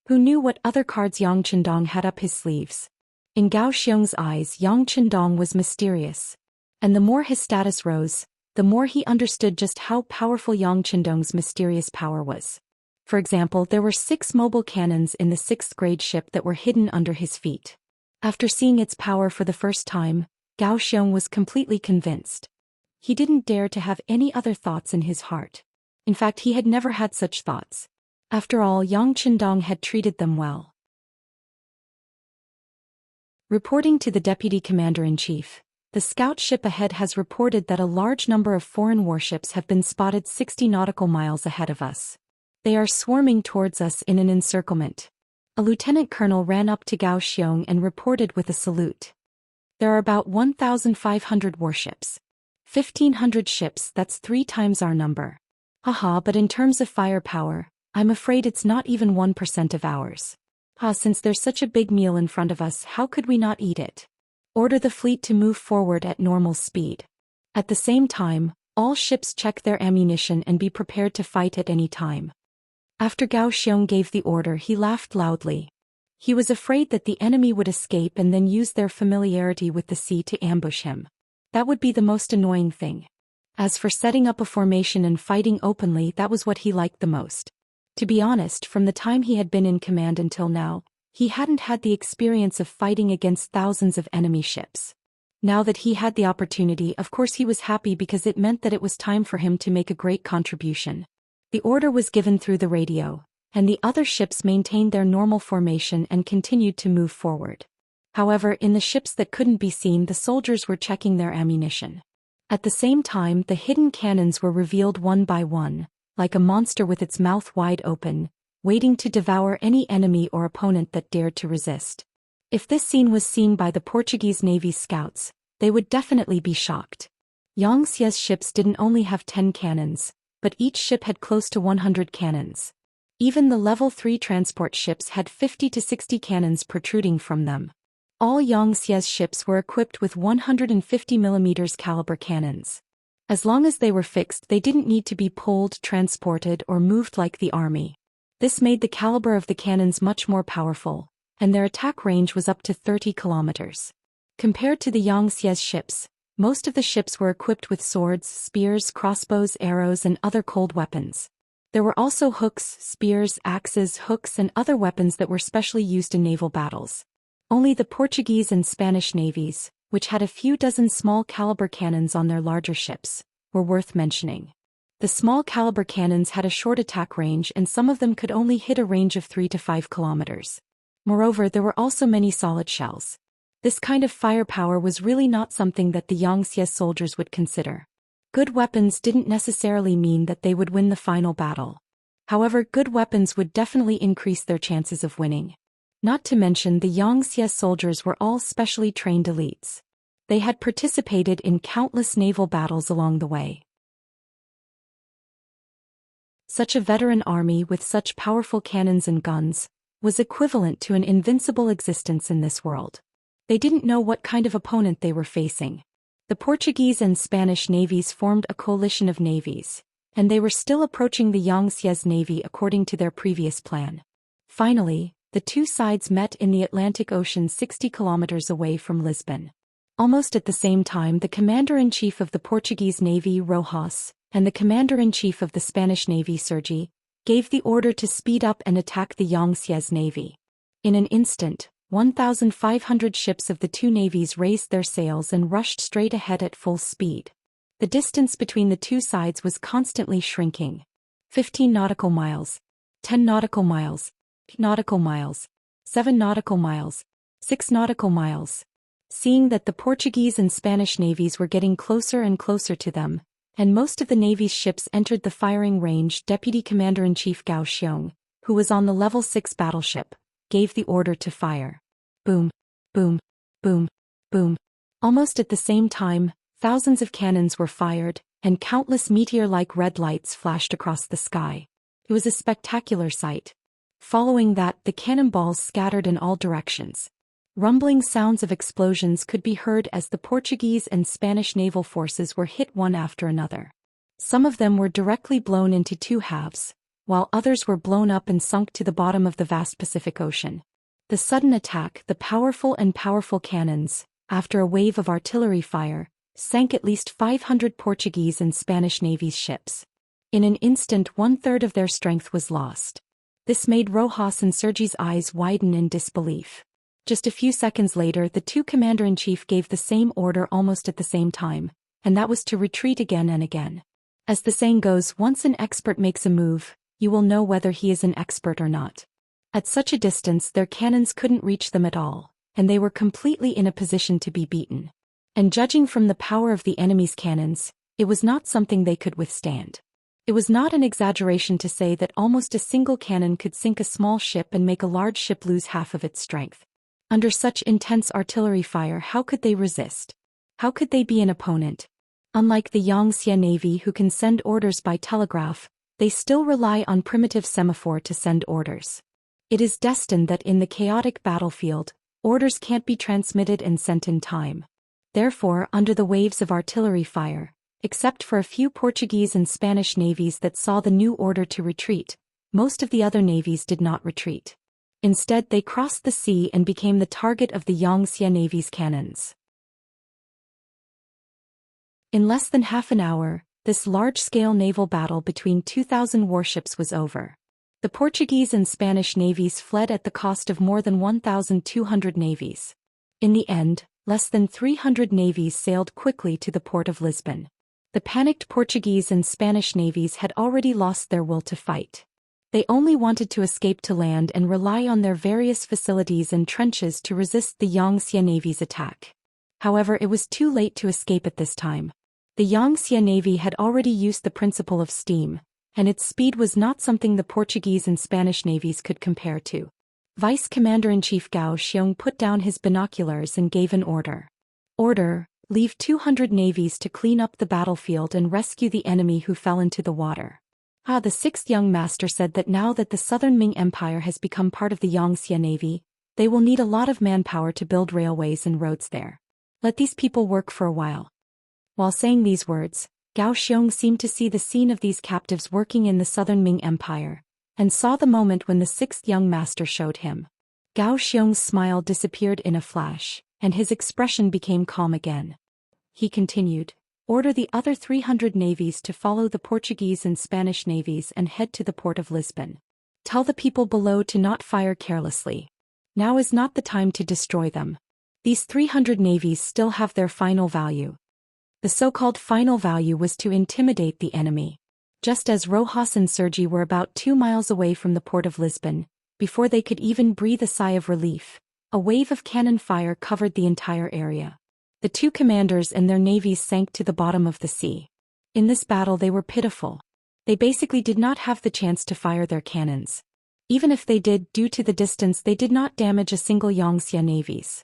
Who knew what other cards Yang Chendong had up his sleeves? In Zhou Xian's eyes, Yang Chendong was mysterious. And the more his status rose, the more he understood just how powerful Yang Chendong's mysterious power was. For example, there were 6 mobile cannons in the 6th grade ship that were hidden under his feet. After seeing its power for the first time, Zhou Xian was completely convinced. He didn't dare to have any other thoughts in his heart. In fact, he had never had such thoughts. After all, Yang Chendong had treated them well. Reporting to the deputy commander-in-chief, the scout ship ahead has reported that a large number of foreign warships have been spotted 60 nautical miles ahead of us. They are swarming towards us in an encirclement. A lieutenant colonel ran up to Zhou Xian and reported with a salute. There are about 1,500 warships. 1,500 ships, that's 3 times our number. Haha, but in terms of firepower, I'm afraid it's not even 1% of ours. Since there's such a big meal in front of us, how could we not eat it? Order the fleet to move forward at normal speed. At the same time, all ships check their ammunition and be prepared to fight at any time. After Zhou Xian gave the order, he laughed loudly. He was afraid that the enemy would escape and then use their familiarity with the sea to ambush him. That would be the most annoying thing. As for setting up a formation and fighting openly, that was what he liked the most. To be honest, from the time he had been in command until now, he hadn't had the experience of fighting against thousands of enemy ships. Now that he had the opportunity, of course he was happy because it meant that it was time for him to make a great contribution. The order was given through the radio, and the other ships maintained their normal formation and continued to move forward. However, in the ships that couldn't be seen, the soldiers were checking their ammunition. At the same time, the hidden cannons were revealed one by one, like a monster with its mouth wide open, waiting to devour any enemy or opponent that dared to resist. If this scene was seen by the Portuguese Navy's scouts, they would definitely be shocked. Xianxia's ships didn't only have 10 cannons, but each ship had close to 100 cannons. Even the level 3 transport ships had 50 to 60 cannons protruding from them. All Xianxia's ships were equipped with 150mm caliber cannons. As long as they were fixed, they didn't need to be pulled, transported, or moved like the army. This made the caliber of the cannons much more powerful, and their attack range was up to 30 kilometers. Compared to the Xianxia's ships, most of the ships were equipped with swords, spears, crossbows, arrows, and other cold weapons. There were also hooks, spears, axes, hooks, and other weapons that were specially used in naval battles. Only the Portuguese and Spanish navies, which had a few dozen small-caliber cannons on their larger ships, were worth mentioning. The small-caliber cannons had a short attack range, and some of them could only hit a range of 3 to 5 kilometers. Moreover, there were also many solid shells. This kind of firepower was really not something that the Xianxia soldiers would consider. Good weapons didn't necessarily mean that they would win the final battle. However, good weapons would definitely increase their chances of winning. Not to mention the Xianxia soldiers were all specially trained elites. They had participated in countless naval battles along the way. Such a veteran army with such powerful cannons and guns was equivalent to an invincible existence in this world. They didn't know what kind of opponent they were facing. The Portuguese and Spanish navies formed a coalition of navies, and they were still approaching the Xianxia's navy according to their previous plan. Finally, the two sides met in the Atlantic Ocean 60 kilometers away from Lisbon. Almost at the same time, the commander-in-chief of the Portuguese navy, Rojas, and the commander-in-chief of the Spanish navy, Sergi, gave the order to speed up and attack the Xianxia's navy. In an instant, 1,500 ships of the two navies raised their sails and rushed straight ahead at full speed. The distance between the two sides was constantly shrinking. 15 nautical miles, 10 nautical miles, 8 nautical miles, 7 nautical miles, 6 nautical miles. Seeing that the Portuguese and Spanish navies were getting closer and closer to them, and most of the navy's ships entered the firing range, Deputy Commander-in-Chief Zhou Xian, who was on the Level 6 battleship, gave the order to fire. Boom, boom, boom, boom. Almost at the same time, thousands of cannons were fired, and countless meteor-like red lights flashed across the sky. It was a spectacular sight. Following that, the cannonballs scattered in all directions. Rumbling sounds of explosions could be heard as the Portuguese and Spanish naval forces were hit one after another. Some of them were directly blown into two halves, while others were blown up and sunk to the bottom of the vast Pacific Ocean. The sudden attack, the powerful cannons, after a wave of artillery fire, sank at least 500 Portuguese and Spanish navy's ships. In an instant, 1/3 of their strength was lost. This made Rojas and Sergi's eyes widen in disbelief. Just a few seconds later, the two commander-in-chief gave the same order almost at the same time, and that was to retreat again and again. As the saying goes, once an expert makes a move, you will know whether he is an expert or not. At such a distance, their cannons couldn't reach them at all, and they were completely in a position to be beaten. And judging from the power of the enemy's cannons, it was not something they could withstand. It was not an exaggeration to say that almost a single cannon could sink a small ship and make a large ship lose half of its strength. Under such intense artillery fire, how could they resist? How could they be an opponent? Unlike the Xianxia Navy, who can send orders by telegraph, they still rely on primitive semaphore to send orders. It is destined that in the chaotic battlefield, orders can't be transmitted and sent in time. Therefore, under the waves of artillery fire, except for a few Portuguese and Spanish navies that saw the new order to retreat, most of the other navies did not retreat. Instead, they crossed the sea and became the target of the Xianxia Navy's cannons. In less than half an hour, this large-scale naval battle between 2,000 warships was over. The Portuguese and Spanish navies fled at the cost of more than 1,200 navies. In the end, less than 300 navies sailed quickly to the port of Lisbon. The panicked Portuguese and Spanish navies had already lost their will to fight. They only wanted to escape to land and rely on their various facilities and trenches to resist the Xianxia Navy's attack. However, it was too late to escape at this time. The Xianxia Navy had already used the principle of steam, and its speed was not something the Portuguese and Spanish navies could compare to. Vice Commander-in-Chief Zhou Xian put down his binoculars and gave an order. Order: leave 200 navies to clean up the battlefield and rescue the enemy who fell into the water. The sixth young master said that now that the Southern Ming Empire has become part of the Xianxia Navy, they will need a lot of manpower to build railways and roads there. Let these people work for a while. While saying these words, Zhou Xian seemed to see the scene of these captives working in the Southern Ming Empire, and saw the moment when the sixth young master showed him. Gao Xiong's smile disappeared in a flash, and his expression became calm again. He continued, "Order the other 300 navies to follow the Portuguese and Spanish navies and head to the port of Lisbon. Tell the people below to not fire carelessly. Now is not the time to destroy them. These 300 navies still have their final value." The so-called final value was to intimidate the enemy. Just as Rojas and Sergi were about 2 miles away from the port of Lisbon, before they could even breathe a sigh of relief, a wave of cannon fire covered the entire area. The two commanders and their navies sank to the bottom of the sea. In this battle they were pitiful. They basically did not have the chance to fire their cannons. Even if they did, due to the distance, they did not damage a single Xianxia navies.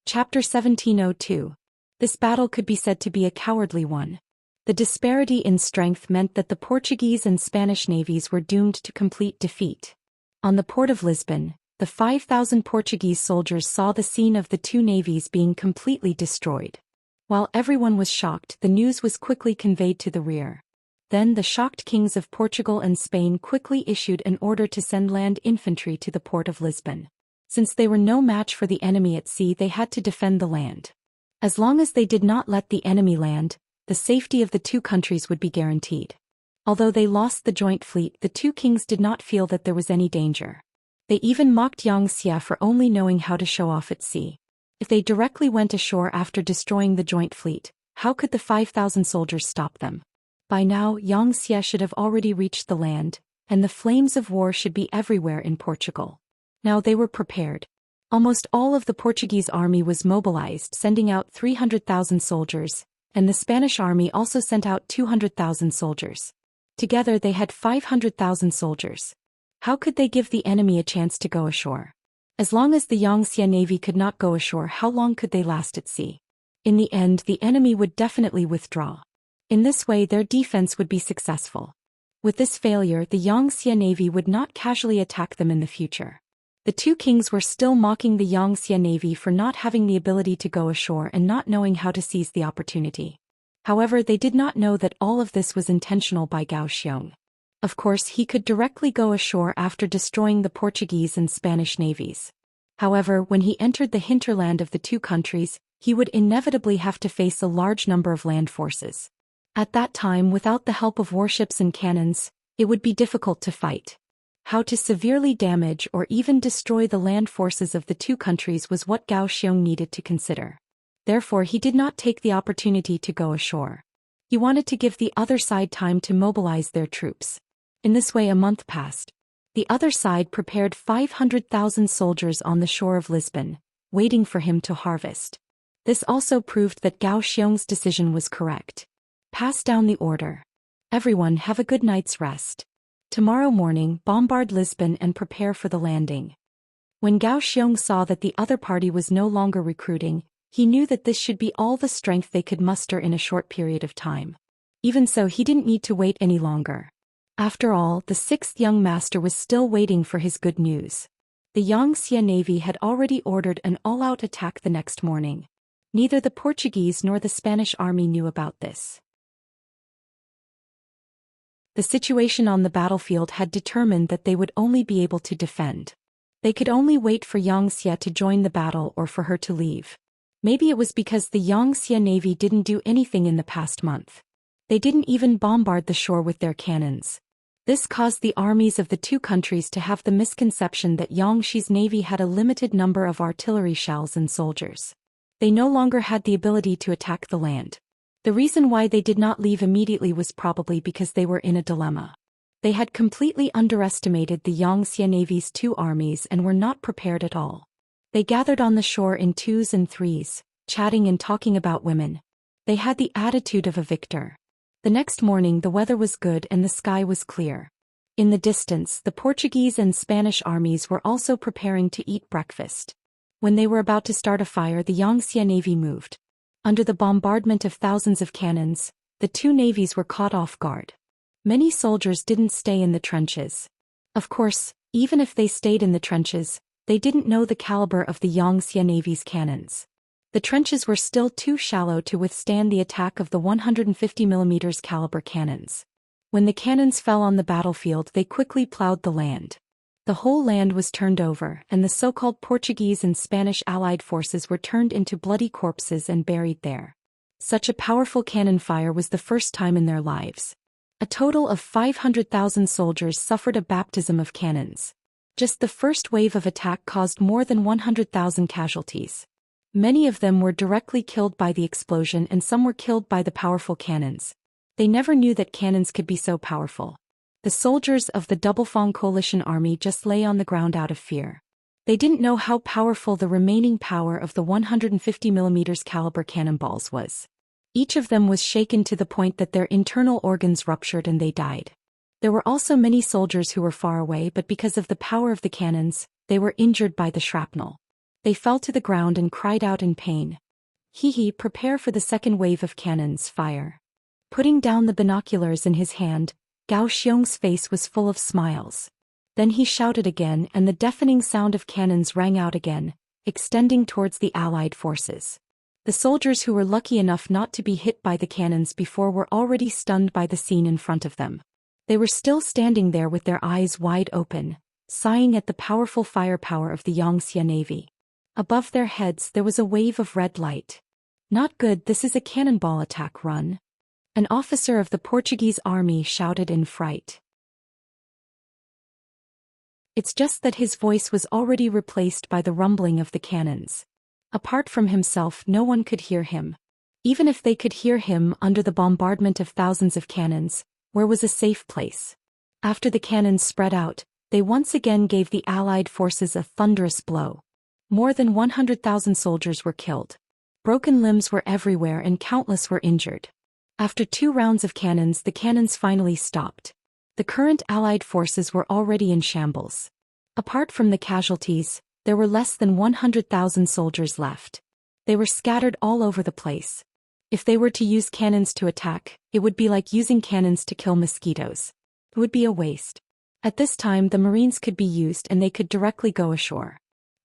Chapter 1702. This battle could be said to be a cowardly one. The disparity in strength meant that the Portuguese and Spanish navies were doomed to complete defeat. On the port of Lisbon, the 5,000 Portuguese soldiers saw the scene of the two navies being completely destroyed. While everyone was shocked, the news was quickly conveyed to the rear. Then the shocked kings of Portugal and Spain quickly issued an order to send land infantry to the port of Lisbon. Since they were no match for the enemy at sea, they had to defend the land. As long as they did not let the enemy land, the safety of the two countries would be guaranteed. Although they lost the joint fleet, the two kings did not feel that there was any danger. They even mocked Xianxia for only knowing how to show off at sea. If they directly went ashore after destroying the joint fleet, how could the 5,000 soldiers stop them? By now, Xianxia should have already reached the land, and the flames of war should be everywhere in Portugal. Now they were prepared. Almost all of the Portuguese army was mobilized, sending out 300,000 soldiers, and the Spanish army also sent out 200,000 soldiers. Together they had 500,000 soldiers. How could they give the enemy a chance to go ashore? As long as the Xianxia navy could not go ashore, how long could they last at sea? In the end, the enemy would definitely withdraw. In this way, their defense would be successful. With this failure, the Xianxia navy would not casually attack them in the future. The two kings were still mocking the Xianxia navy for not having the ability to go ashore and not knowing how to seize the opportunity. However, they did not know that all of this was intentional by Gao Xiong. Of course, he could directly go ashore after destroying the Portuguese and Spanish navies. However, when he entered the hinterland of the two countries, he would inevitably have to face a large number of land forces. At that time, without the help of warships and cannons, it would be difficult to fight. How to severely damage or even destroy the land forces of the two countries was what Gao Xiong needed to consider. Therefore, he did not take the opportunity to go ashore. He wanted to give the other side time to mobilize their troops. In this way, a month passed. The other side prepared 500,000 soldiers on the shore of Lisbon, waiting for him to harvest. This also proved that Gao Xiong's decision was correct. Pass down the order. Everyone have a good night's rest. Tomorrow morning, bombard Lisbon and prepare for the landing. When Gao Xiong saw that the other party was no longer recruiting, he knew that this should be all the strength they could muster in a short period of time. Even so, he didn't need to wait any longer. After all, the sixth young master was still waiting for his good news. The Xianxia navy had already ordered an all-out attack the next morning. Neither the Portuguese nor the Spanish army knew about this. The situation on the battlefield had determined that they would only be able to defend. They could only wait for Xianxia to join the battle or for her to leave. Maybe it was because the Xianxia navy didn't do anything in the past month. They didn't even bombard the shore with their cannons. This caused the armies of the two countries to have the misconception that Xianxi's navy had a limited number of artillery shells and soldiers. They no longer had the ability to attack the land. The reason why they did not leave immediately was probably because they were in a dilemma. They had completely underestimated the Xianxia navy's two armies and were not prepared at all. They gathered on the shore in twos and threes, chatting and talking about women. They had the attitude of a victor. The next morning the weather was good and the sky was clear. In the distance, the Portuguese and Spanish armies were also preparing to eat breakfast. When they were about to start a fire, the Xianxia navy moved. Under the bombardment of thousands of cannons, the two navies were caught off guard. Many soldiers didn't stay in the trenches. Of course, even if they stayed in the trenches, they didn't know the caliber of the Xianxia navy's cannons. The trenches were still too shallow to withstand the attack of the 150mm caliber cannons. When the cannons fell on the battlefield, they quickly plowed the land. The whole land was turned over, and the so-called Portuguese and Spanish allied forces were turned into bloody corpses and buried there. Such a powerful cannon fire was the first time in their lives. A total of 500,000 soldiers suffered a baptism of cannons. Just the first wave of attack caused more than 100,000 casualties. Many of them were directly killed by the explosion and some were killed by the powerful cannons. They never knew that cannons could be so powerful. The soldiers of the Double-Fang coalition army just lay on the ground out of fear. They didn't know how powerful the remaining power of the 150mm caliber cannonballs was. Each of them was shaken to the point that their internal organs ruptured and they died. There were also many soldiers who were far away, but because of the power of the cannons, they were injured by the shrapnel. They fell to the ground and cried out in pain. Prepare for the second wave of cannons, fire. Putting down the binoculars in his hand, Gao Xiong's face was full of smiles. Then he shouted again and the deafening sound of cannons rang out again, extending towards the Allied forces. The soldiers who were lucky enough not to be hit by the cannons before were already stunned by the scene in front of them. They were still standing there with their eyes wide open, sighing at the powerful firepower of the Xianxia navy. Above their heads there was a wave of red light. Not good, this is a cannonball attack, run. An officer of the Portuguese army shouted in fright. It's just that his voice was already replaced by the rumbling of the cannons. Apart from himself, no one could hear him. Even if they could hear him under the bombardment of thousands of cannons, where was a safe place? After the cannons spread out, they once again gave the Allied forces a thunderous blow. More than 100,000 soldiers were killed. Broken limbs were everywhere and countless were injured. After 2 rounds of cannons, the cannons finally stopped. The current Allied forces were already in shambles. Apart from the casualties, there were less than 100,000 soldiers left. They were scattered all over the place. If they were to use cannons to attack, it would be like using cannons to kill mosquitoes. It would be a waste. At this time the Marines could be used and they could directly go ashore.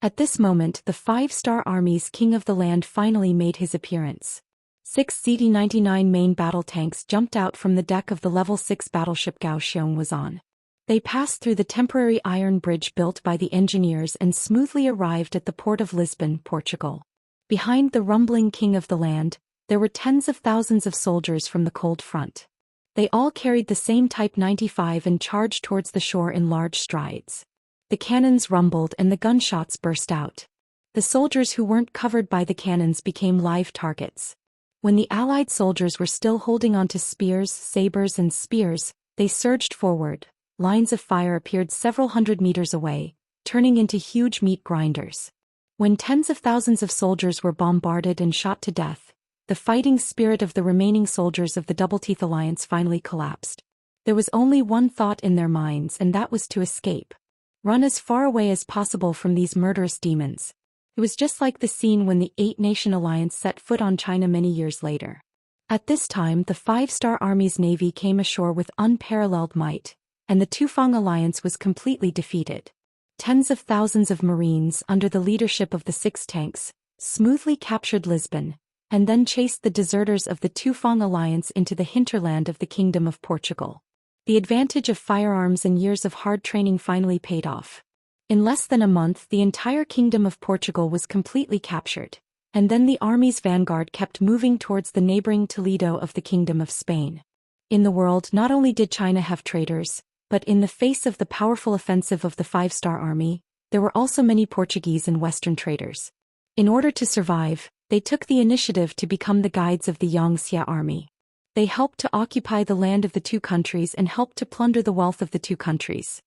At this moment the 5-star Army's King of the Land finally made his appearance. 6 ZD-99 main battle tanks jumped out from the deck of the level 6 battleship Gao Xiong was on. They passed through the temporary iron bridge built by the engineers and smoothly arrived at the port of Lisbon, Portugal. Behind the rumbling King of the Land, there were tens of thousands of soldiers from the cold front. They all carried the same Type 95 and charged towards the shore in large strides. The cannons rumbled and the gunshots burst out. The soldiers who weren't covered by the cannons became live targets. When the Allied soldiers were still holding onto spears, sabers and spears, they surged forward. Lines of fire appeared several hundred meters away, turning into huge meat grinders. When tens of thousands of soldiers were bombarded and shot to death, the fighting spirit of the remaining soldiers of the Double-Teeth Alliance finally collapsed. There was only one thought in their minds, and that was to escape. Run as far away as possible from these murderous demons. It was just like the scene when the 8-Nation Alliance set foot on China many years later. At this time the 5-star Army's navy came ashore with unparalleled might, and the Tufang Alliance was completely defeated. Tens of thousands of Marines under the leadership of the 6 tanks smoothly captured Lisbon, and then chased the deserters of the Tufang Alliance into the hinterland of the Kingdom of Portugal. The advantage of firearms and years of hard training finally paid off. In less than a month the entire Kingdom of Portugal was completely captured, and then the army's vanguard kept moving towards the neighboring Toledo of the Kingdom of Spain. In the world not only did China have traitors, but in the face of the powerful offensive of the 5-star Army, there were also many Portuguese and Western traitors. In order to survive, they took the initiative to become the guides of the Xianxia army. They helped to occupy the land of the 2 countries and helped to plunder the wealth of the 2 countries.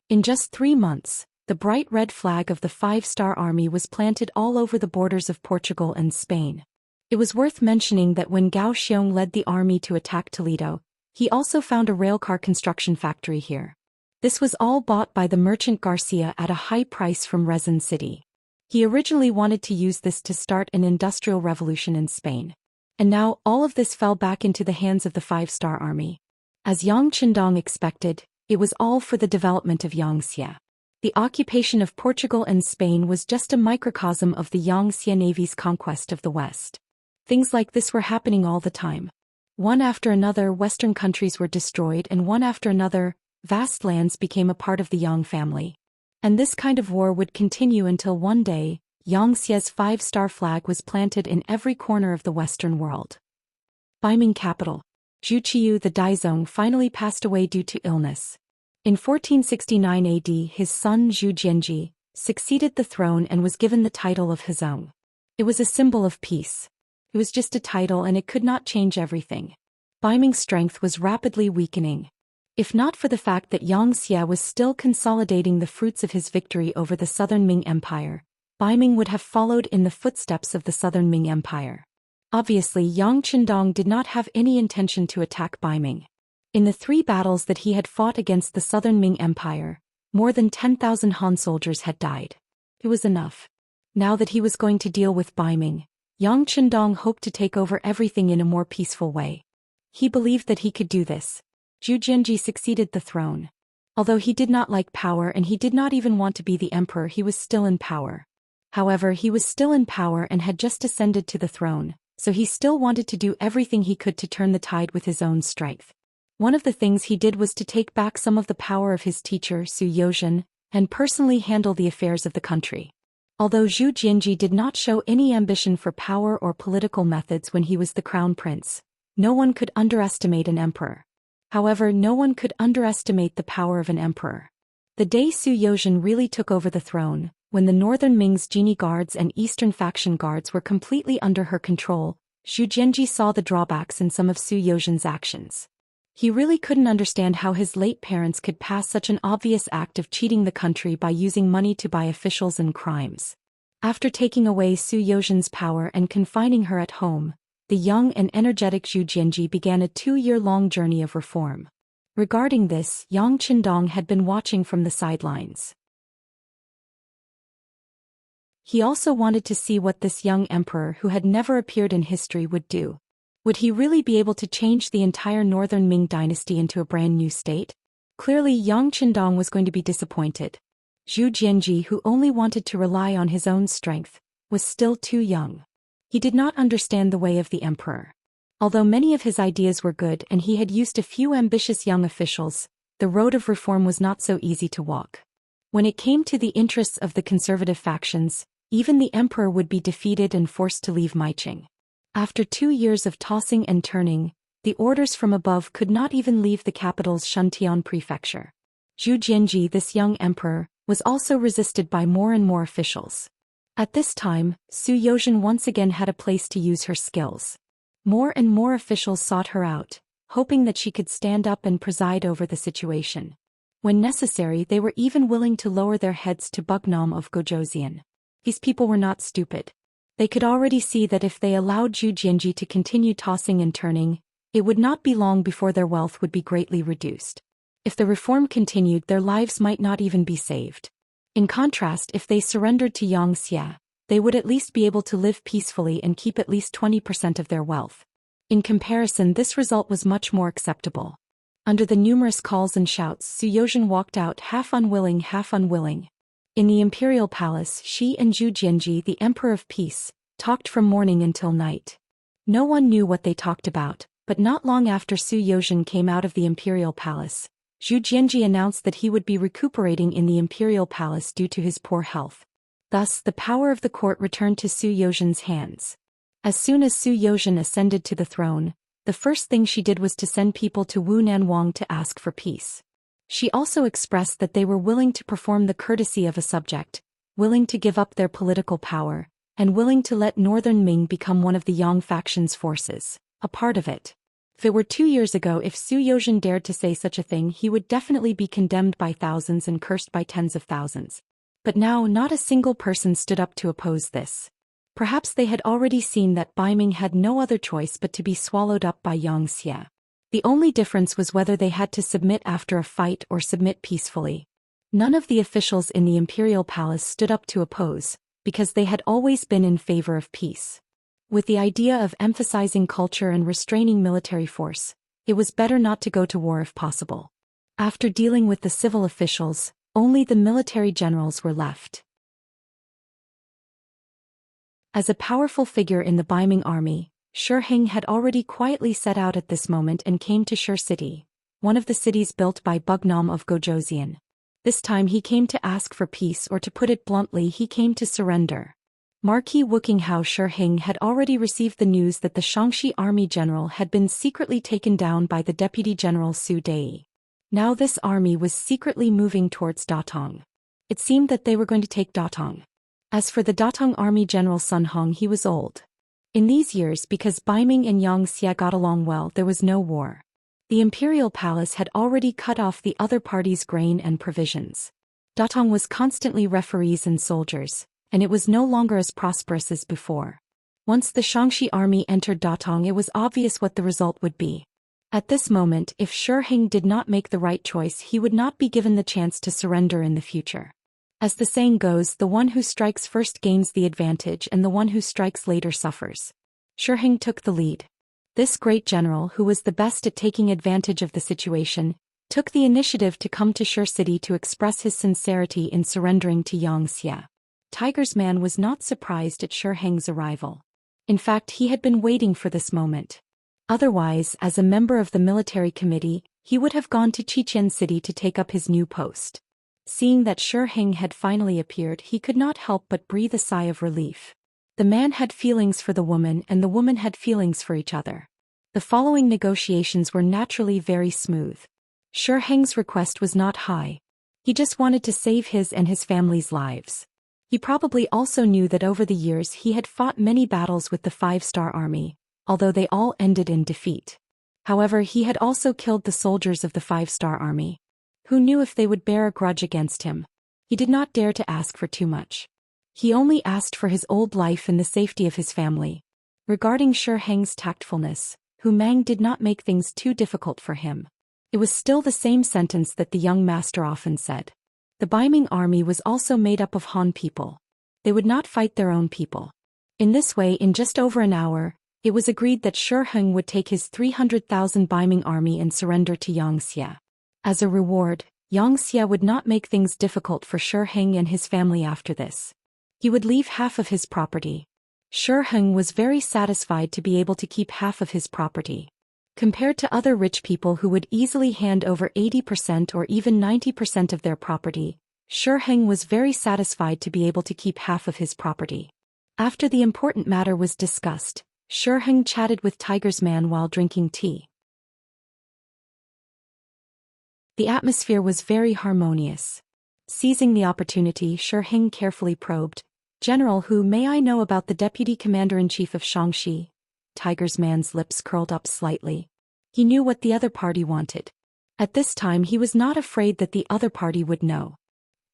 In just 3 months, the bright red flag of the 5-star Army was planted all over the borders of Portugal and Spain. It was worth mentioning that when Gao Xiong led the army to attack Toledo, he also found a railcar construction factory here. This was all bought by the merchant Garcia at a high price from Resin City. He originally wanted to use this to start an industrial revolution in Spain. And now all of this fell back into the hands of the 5-star Army. As Yang Qindong expected, it was all for the development of Xianxia. The occupation of Portugal and Spain was just a microcosm of the Xianxia Navy's conquest of the West. Things like this were happening all the time. One after another, Western countries were destroyed, and one after another, vast lands became a part of the Yang family. And this kind of war would continue until one day, Xianxia's 5-star flag was planted in every corner of the Western world. Baiming capital. Zhu Xian the Daizong finally passed away due to illness. In 1469 AD, his son Zhou Xian succeeded the throne and was given the title of Hezong. It was a symbol of peace. It was just a title and it could not change everything. Baiming's strength was rapidly weakening. If not for the fact that Xianxia was still consolidating the fruits of his victory over the Southern Ming Empire, Baiming would have followed in the footsteps of the Southern Ming Empire. Obviously, Yang Qindong did not have any intention to attack Baiming. In the 3 battles that he had fought against the Southern Ming Empire, more than 10,000 Han soldiers had died. It was enough. Now that he was going to deal with Baiming, Yang Qindong hoped to take over everything in a more peaceful way. He believed that he could do this. Zhu Xian succeeded the throne. Although he did not like power and he did not even want to be the emperor, he was still in power. However, he was still in power and had just ascended to the throne, so he still wanted to do everything he could to turn the tide with his own strength. One of the things he did was to take back some of the power of his teacher Su Yozhen and personally handle the affairs of the country. Although Zhu Xian did not show any ambition for power or political methods when he was the crown prince, no one could underestimate an emperor. However, no one could underestimate the power of an emperor. The day Su Yozhen really took over the throne, when the Northern Ming's genie guards and Eastern faction guards were completely under her control, Zhu Xian saw the drawbacks in some of Su Yozhen's actions. He really couldn't understand how his late parents could pass such an obvious act of cheating the country by using money to buy officials and crimes. After taking away Su Yozhen's power and confining her at home, the young and energetic Zhu Xian began a 2-year-long journey of reform. Regarding this, Yang Qindong had been watching from the sidelines. He also wanted to see what this young emperor who had never appeared in history would do. Would he really be able to change the entire Northern Ming dynasty into a brand new state? Clearly, Yang Qindong was going to be disappointed. Zhu Xian, who only wanted to rely on his own strength, was still too young. He did not understand the way of the emperor. Although many of his ideas were good and he had used a few ambitious young officials, the road of reform was not so easy to walk. When it came to the interests of the conservative factions, even the emperor would be defeated and forced to leave Maiqing. After 2 years of tossing and turning, the orders from above could not even leave the capital's Shuntian prefecture. Zhu Xian, this young emperor, was also resisted by more and more officials. At this time, Su Yozhen once again had a place to use her skills. More and more officials sought her out, hoping that she could stand up and preside over the situation. When necessary, they were even willing to lower their heads to Bugnam of Gojosian. These people were not stupid. They could already see that if they allowed Zhu Xian to continue tossing and turning, it would not be long before their wealth would be greatly reduced. If the reform continued, their lives might not even be saved. In contrast, if they surrendered to Xianxia, they would at least be able to live peacefully and keep at least 20% of their wealth. In comparison, this result was much more acceptable. Under the numerous calls and shouts, Su Yozhen walked out half unwilling, half unwilling. In the imperial palace, she and Zhu Xian, the Emperor of Peace, talked from morning until night. No one knew what they talked about, but not long after Su Yozhen came out of the imperial palace, Zhu Xian announced that he would be recuperating in the imperial palace due to his poor health. Thus, the power of the court returned to Su Yozhen's hands. As soon as Su Yozhen ascended to the throne, the first thing she did was to send people to Wu Nanwang to ask for peace. She also expressed that they were willing to perform the courtesy of a subject, willing to give up their political power, and willing to let Northern Ming become one of the Yang faction's forces, a part of it. If it were 2 years ago, if Su Yozhen dared to say such a thing, he would definitely be condemned by thousands and cursed by tens of thousands. But now not a single person stood up to oppose this. Perhaps they had already seen that Baiming had no other choice but to be swallowed up by Xianxia. The only difference was whether they had to submit after a fight or submit peacefully. None of the officials in the imperial palace stood up to oppose, because they had always been in favor of peace. With the idea of emphasizing culture and restraining military force, it was better not to go to war if possible. After dealing with the civil officials, Only the military generals were left. As a powerful figure in the Baiming army, Shi Heng had already quietly set out at this moment and came to Shi City, one of the cities built by Bugnam of Zhou. This time he came to ask for peace, or to put it bluntly, he came to surrender. Marquis Wuqinghao Shi Heng had already received the news that the Xianxia army general had been secretly taken down by the deputy general Su Dai. Now this army was secretly moving towards Datong. It seemed that they were going to take Datong. As for the Datong army general Sun Hong, he was old. In these years, because Baiming and Xianxia got along well, there was no war. The imperial palace had already cut off the other party's grain and provisions. Datong was constantly referees and soldiers, and it was no longer as prosperous as before. Once the Xianxia army entered Datong, it was obvious what the result would be. At this moment, if Shi Heng did not make the right choice, he would not be given the chance to surrender in the future. As the saying goes, the one who strikes first gains the advantage and the one who strikes later suffers. Shi Heng took the lead. This great general, who was the best at taking advantage of the situation, took the initiative to come to Shi City to express his sincerity in surrendering to Xianxia. Tiger's man was not surprised at Shi Heng's arrival. In fact, he had been waiting for this moment. Otherwise, as a member of the military committee, he would have gone to Xichen City to take up his new post. Seeing that Shi Heng had finally appeared, he could not help but breathe a sigh of relief. The man had feelings for the woman and the woman had feelings for each other. The following negotiations were naturally very smooth. Shi Heng's request was not high. He just wanted to save his and his family's lives. He probably also knew that over the years he had fought many battles with the Five-Star Army, although they all ended in defeat. However, he had also killed the soldiers of the Five-Star Army. Who knew if they would bear a grudge against him? He did not dare to ask for too much. He only asked for his old life and the safety of his family. Regarding Shi Heng's tactfulness, Hu Mang did not make things too difficult for him. It was still the same sentence that the young master often said. The Baiming army was also made up of Han people. They would not fight their own people. In this way, in just over an hour, it was agreed that Shi Heng would take his 300,000 Baiming army and surrender to Xianxia. As a reward, Xianxia would not make things difficult for Shi Heng and his family after this. He would leave half of his property. Shi Heng was very satisfied to be able to keep half of his property. Compared to other rich people who would easily hand over 80% or even 90% of their property, Shi Heng was very satisfied to be able to keep half of his property. After the important matter was discussed, Shi Heng chatted with Tiger's man while drinking tea. The atmosphere was very harmonious. Seizing the opportunity, Shi Heng carefully probed, "General, who may I know about the deputy commander-in-chief of Xianxia?" Tiger's man's lips curled up slightly. He knew what the other party wanted. At this time he was not afraid that the other party would know.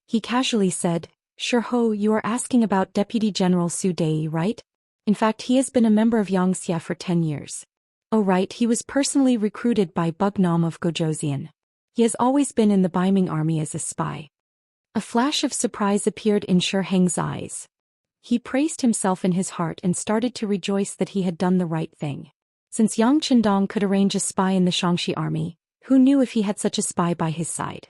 He casually said, "Shi Ho, you are asking about Deputy General Su Dai, right? In fact, he has been a member of Xianxia for 10 years. Oh right, he was personally recruited by Bugnam of Zhou. He has always been in the Baiming army as a spy." A flash of surprise appeared in Shi Heng's eyes. He praised himself in his heart and started to rejoice that he had done the right thing. Since Yang Chendong could arrange a spy in the Xianxia army, who knew if he had such a spy by his side?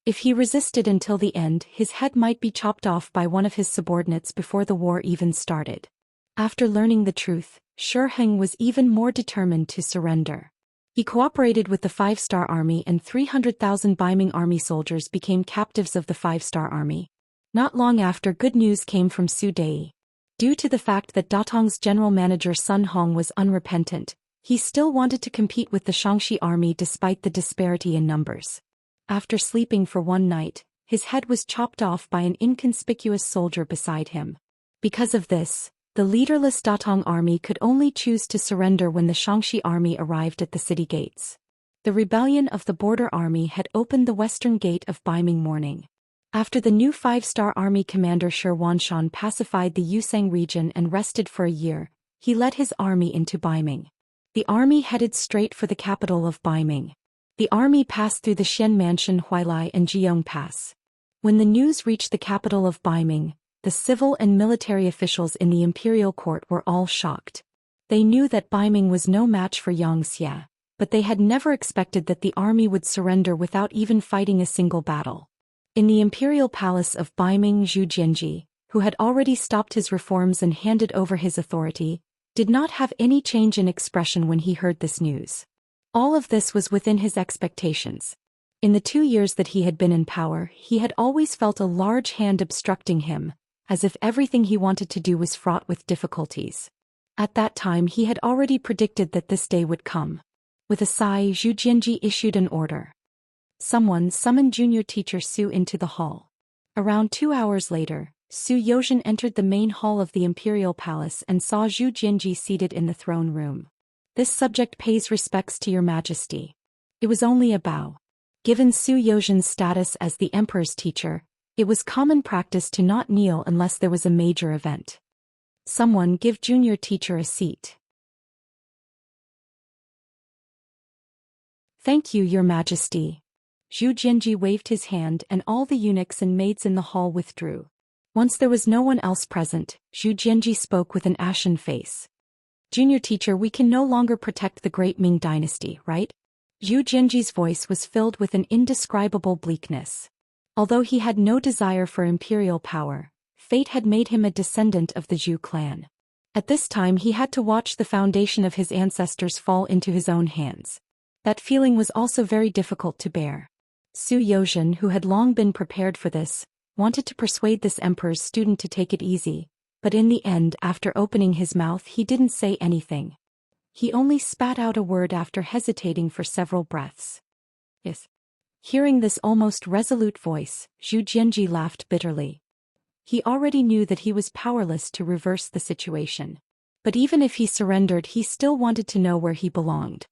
If he resisted until the end, his head might be chopped off by one of his subordinates before the war even started. After learning the truth, Shi Heng was even more determined to surrender. He cooperated with the Five-Star Army and 300,000 Baiming army soldiers became captives of the Five-Star Army. Not long after, good news came from Su Dai. Due to the fact that Datong's general manager Sun Hong was unrepentant, he still wanted to compete with the Xianxia army despite the disparity in numbers. After sleeping for one night, his head was chopped off by an inconspicuous soldier beside him. Because of this, the leaderless Datong army could only choose to surrender when the Xianxia army arrived at the city gates. The rebellion of the border army had opened the western gate of Baiming morning. After the new Five-Star Army commander Shi Wanshan pacified the Yusang region and rested for a year, he led his army into Baiming. The army headed straight for the capital of Baiming. The army passed through the Xian Mansion, Huailai and Jiong Pass. When the news reached the capital of Baiming, the civil and military officials in the imperial court were all shocked. They knew that Baiming was no match for Xianxia, but they had never expected that the army would surrender without even fighting a single battle. In the imperial palace of Baiming, Zhu Jianji, who had already stopped his reforms and handed over his authority, did not have any change in expression when he heard this news. All of this was within his expectations. In the 2 years that he had been in power, he had always felt a large hand obstructing him, as if everything he wanted to do was fraught with difficulties. At that time he had already predicted that this day would come. With a sigh, Zhu Jianji issued an order. Someone summoned junior teacher Su into the hall. Around 2 hours later, Su Youxin entered the main hall of the imperial palace and saw Zhu Jianji seated in the throne room. This subject pays respects to your majesty. It was only a bow. Given Su Youxin's status as the emperor's teacher, it was common practice to not kneel unless there was a major event. Someone give junior teacher a seat. Thank you, your majesty. Zhu Jianji waved his hand and all the eunuchs and maids in the hall withdrew. Once there was no one else present, Zhu Jianji spoke with an ashen face. Junior teacher, we can no longer protect the great Ming dynasty, right? Zhu Jianji's voice was filled with an indescribable bleakness. Although he had no desire for imperial power, fate had made him a descendant of the Zhu clan. At this time he had to watch the foundation of his ancestors fall into his own hands. That feeling was also very difficult to bear. Su Youxin, who had long been prepared for this, wanted to persuade this emperor's student to take it easy, but in the end, after opening his mouth, he didn't say anything. He only spat out a word after hesitating for several breaths. Yes. Hearing this almost resolute voice, Zhu Jianji laughed bitterly. He already knew that he was powerless to reverse the situation. But even if he surrendered, he still wanted to know where he belonged.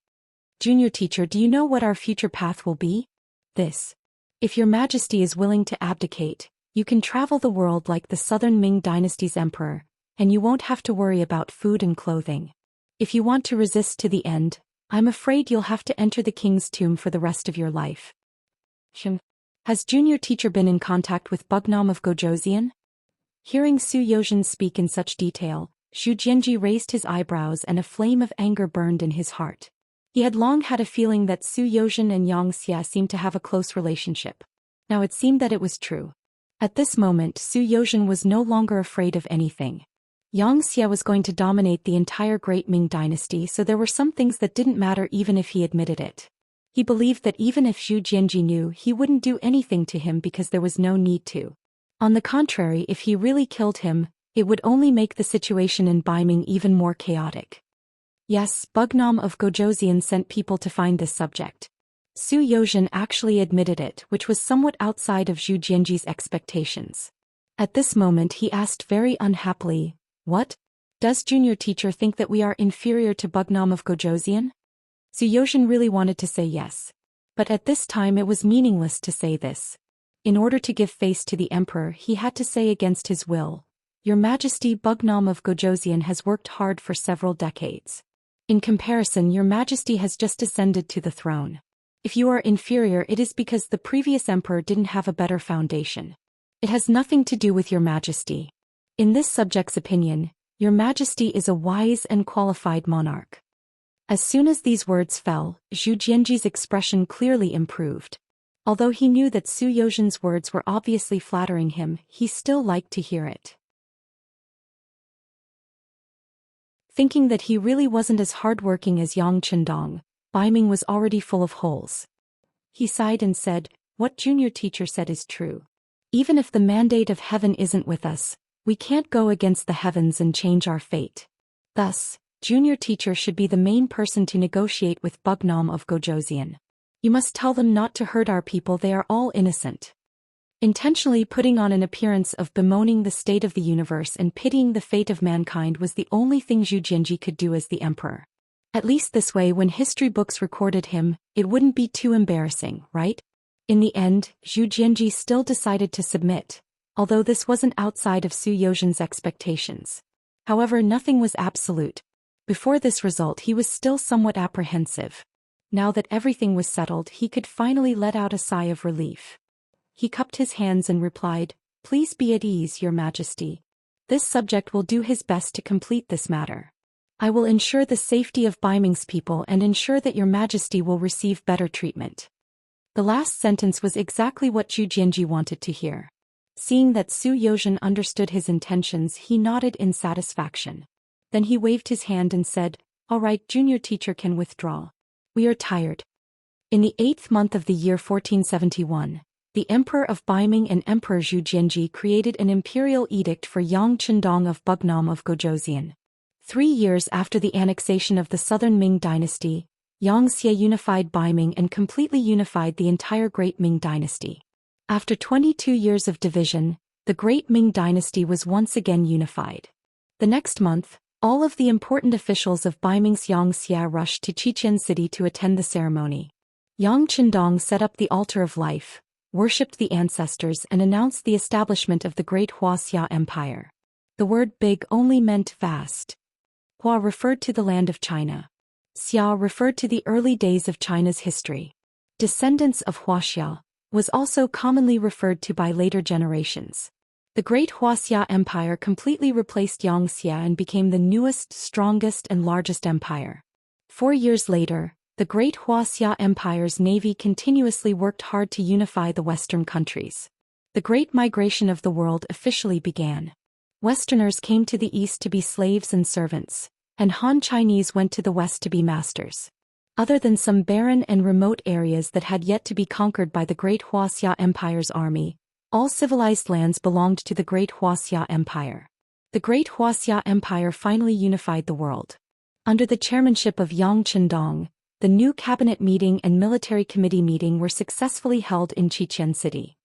Junior teacher, do you know what our future path will be? This. If your majesty is willing to abdicate, you can travel the world like the southern Ming dynasty's emperor, and you won't have to worry about food and clothing. If you want to resist to the end, I'm afraid you'll have to enter the king's tomb for the rest of your life. Has junior teacher been in contact with Bugnam of Gozhou? Hearing Su Youxin speak in such detail, Zhu Jianji raised his eyebrows and a flame of anger burned in his heart. He had long had a feeling that Su Youxin and Xianxia seemed to have a close relationship. Now it seemed that it was true. At this moment, Su Youxin was no longer afraid of anything. Xianxia was going to dominate the entire Great Ming dynasty, so there were some things that didn't matter even if he admitted it. He believed that even if Zhu Jianji knew, he wouldn't do anything to him because there was no need to. On the contrary, if he really killed him, it would only make the situation in Baiming even more chaotic. Yes, Bugnam of Gozhou sent people to find this subject. Su Youxin actually admitted it, which was somewhat outside of Zhu Jianji's expectations. At this moment he asked very unhappily, "What? Does junior teacher think that we are inferior to Bugnam of Gozhou?" Su Youxin really wanted to say yes. But at this time it was meaningless to say this. In order to give face to the emperor, he had to say against his will, "Your Majesty, Bugnam of Gozhou has worked hard for several decades. In comparison, your majesty has just ascended to the throne. If you are inferior, it is because the previous emperor didn't have a better foundation. It has nothing to do with your majesty. In this subject's opinion, your majesty is a wise and qualified monarch." As soon as these words fell, Zhu Jianji's expression clearly improved. Although he knew that Su Youxin's words were obviously flattering him, he still liked to hear it. Thinking that he really wasn't as hardworking as Yang Chendong, Baiming was already full of holes. He sighed and said, "What junior teacher said is true. Even if the mandate of heaven isn't with us, we can't go against the heavens and change our fate. Thus, junior teacher should be the main person to negotiate with Bugnam of Gozhou. You must tell them not to hurt our people, they are all innocent." Intentionally putting on an appearance of bemoaning the state of the universe and pitying the fate of mankind was the only thing Zhu Jianji could do as the emperor. At least this way, when history books recorded him, it wouldn't be too embarrassing, right? In the end, Zhu Jianji still decided to submit, although this wasn't outside of Su Youxin's expectations. However, nothing was absolute. Before this result, he was still somewhat apprehensive. Now that everything was settled, he could finally let out a sigh of relief. He cupped his hands and replied, "Please be at ease, your majesty. This subject will do his best to complete this matter. I will ensure the safety of Baiming's people and ensure that your majesty will receive better treatment." The last sentence was exactly what Zhu Jianji wanted to hear. Seeing that Su Yozhen understood his intentions, he nodded in satisfaction. Then he waved his hand and said, "All right, junior teacher can withdraw. We are tired." In the 8th month of the year 1471, the Emperor of Baiming and Emperor Zhu Jianji created an imperial edict for Yang Qindong of Bugnam of Gozhouzian. 3 years after the annexation of the southern Ming dynasty, Xianxia unified Baiming and completely unified the entire Great Ming dynasty. After 22 years of division, the Great Ming dynasty was once again unified. The next month, all of the important officials of Baiming's Xianxia rushed to Xichen City to attend the ceremony. Yang Qindong set up the altar of life, worshipped the ancestors, and announced the establishment of the Great Wuxia Empire. The word big only meant vast. Hua referred to the land of China. Xia referred to the early days of China's history. Descendants of Wuxia was also commonly referred to by later generations. The Great Wuxia Empire completely replaced Xianxia and became the newest, strongest, and largest empire. 4 years later, the Great Wuxia Empire's navy continuously worked hard to unify the Western countries. The Great Migration of the world officially began. Westerners came to the east to be slaves and servants, and Han Chinese went to the west to be masters. Other than some barren and remote areas that had yet to be conquered by the Great Wuxia Empire's army, all civilized lands belonged to the Great Wuxia Empire. The Great Wuxia Empire finally unified the world. Under the chairmanship of Yang Qindong, the new cabinet meeting and military committee meeting were successfully held in Xichen City.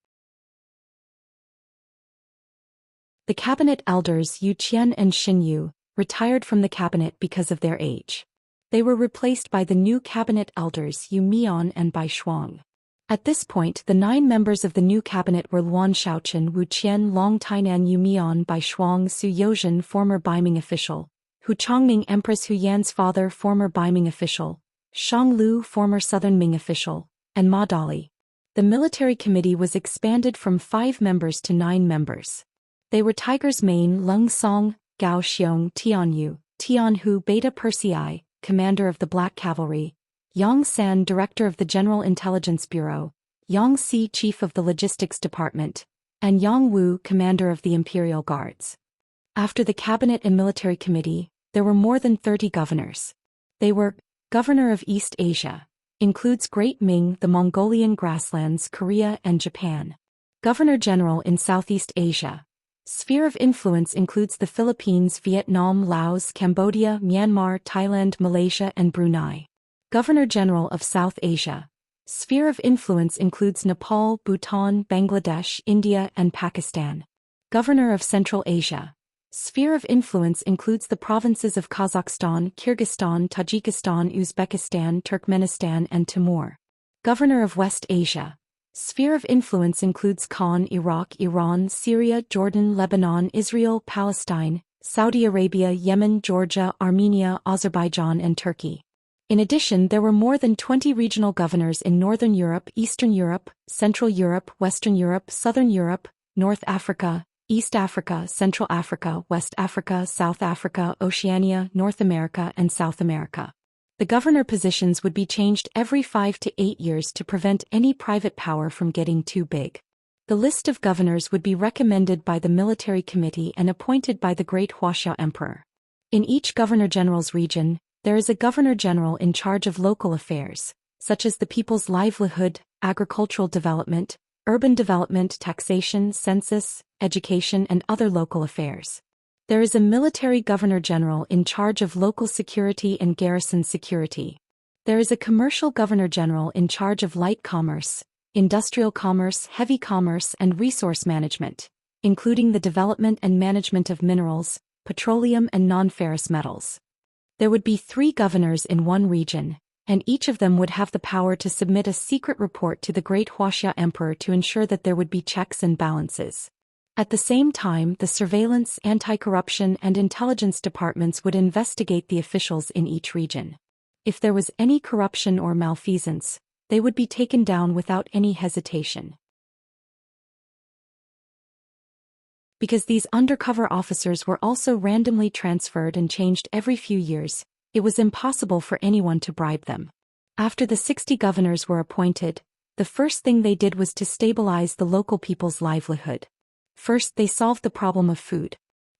The cabinet elders Yu Qian and Xin Yu retired from the cabinet because of their age. They were replaced by the new cabinet elders Yu Mian and Bai Shuang. At this point, the 9 members of the new cabinet were Luan Shaochen, Wu Qian, Long Tainan, Yu Mian, Bai Shuang, Su Yozhen, former Baiming official, Hu Chongming, Empress Hu Yan's father, former Baiming official, Shang Lu, former Southern Ming official, and Ma Dali. The military committee was expanded from 5 members to 9 members. They were Tiger's Mane, Leng Song, Gao Xiong, Tian Yu, Tian Hu, Beta Persei, commander of the Black Cavalry, Yang San, director of the General Intelligence Bureau, Yang Si, chief of the Logistics Department, and Yang Wu, commander of the Imperial Guards. After the cabinet and military committee, there were more than 30 governors. They were Governor of East Asia, includes Great Ming, the Mongolian grasslands, Korea, and Japan. Governor General in Southeast Asia. Sphere of influence includes the Philippines, Vietnam, Laos, Cambodia, Myanmar, Thailand, Malaysia, and Brunei. Governor General of South Asia. Sphere of influence includes Nepal, Bhutan, Bangladesh, India, and Pakistan. Governor of Central Asia. Sphere of influence includes the provinces of Kazakhstan, Kyrgyzstan, Tajikistan, Uzbekistan, Turkmenistan, and Timor. Governor of West Asia. Sphere of influence includes Khan, Iraq, Iran, Syria, Jordan, Lebanon, Israel, Palestine, Saudi Arabia, Yemen, Georgia, Armenia, Azerbaijan, and Turkey. In addition, there were more than 20 regional governors in Northern Europe, Eastern Europe, Central Europe, Western Europe, Southern Europe, North Africa, East Africa, Central Africa, West Africa, South Africa, Oceania, North America, and South America. The governor positions would be changed every 5 to 8 years to prevent any private power from getting too big. The list of governors would be recommended by the military committee and appointed by the Great Wuxia Emperor. In each governor-general's region, there is a governor-general in charge of local affairs, such as the people's livelihood, agricultural development, urban development, taxation, census, education, and other local affairs. There is a military governor-general in charge of local security and garrison security. There is a commercial governor-general in charge of light commerce, industrial commerce, heavy commerce, and resource management, including the development and management of minerals, petroleum, and non-ferrous metals. There would be 3 governors in one region, and each of them would have the power to submit a secret report to the Great Wuxia Emperor to ensure that there would be checks and balances. At the same time, the surveillance, anti-corruption, and intelligence departments would investigate the officials in each region. If there was any corruption or malfeasance, they would be taken down without any hesitation. Because these undercover officers were also randomly transferred and changed every few years, it was impossible for anyone to bribe them. After the 60 governors were appointed, The first thing they did was to stabilize the local people's livelihood. First, they solved the problem of food.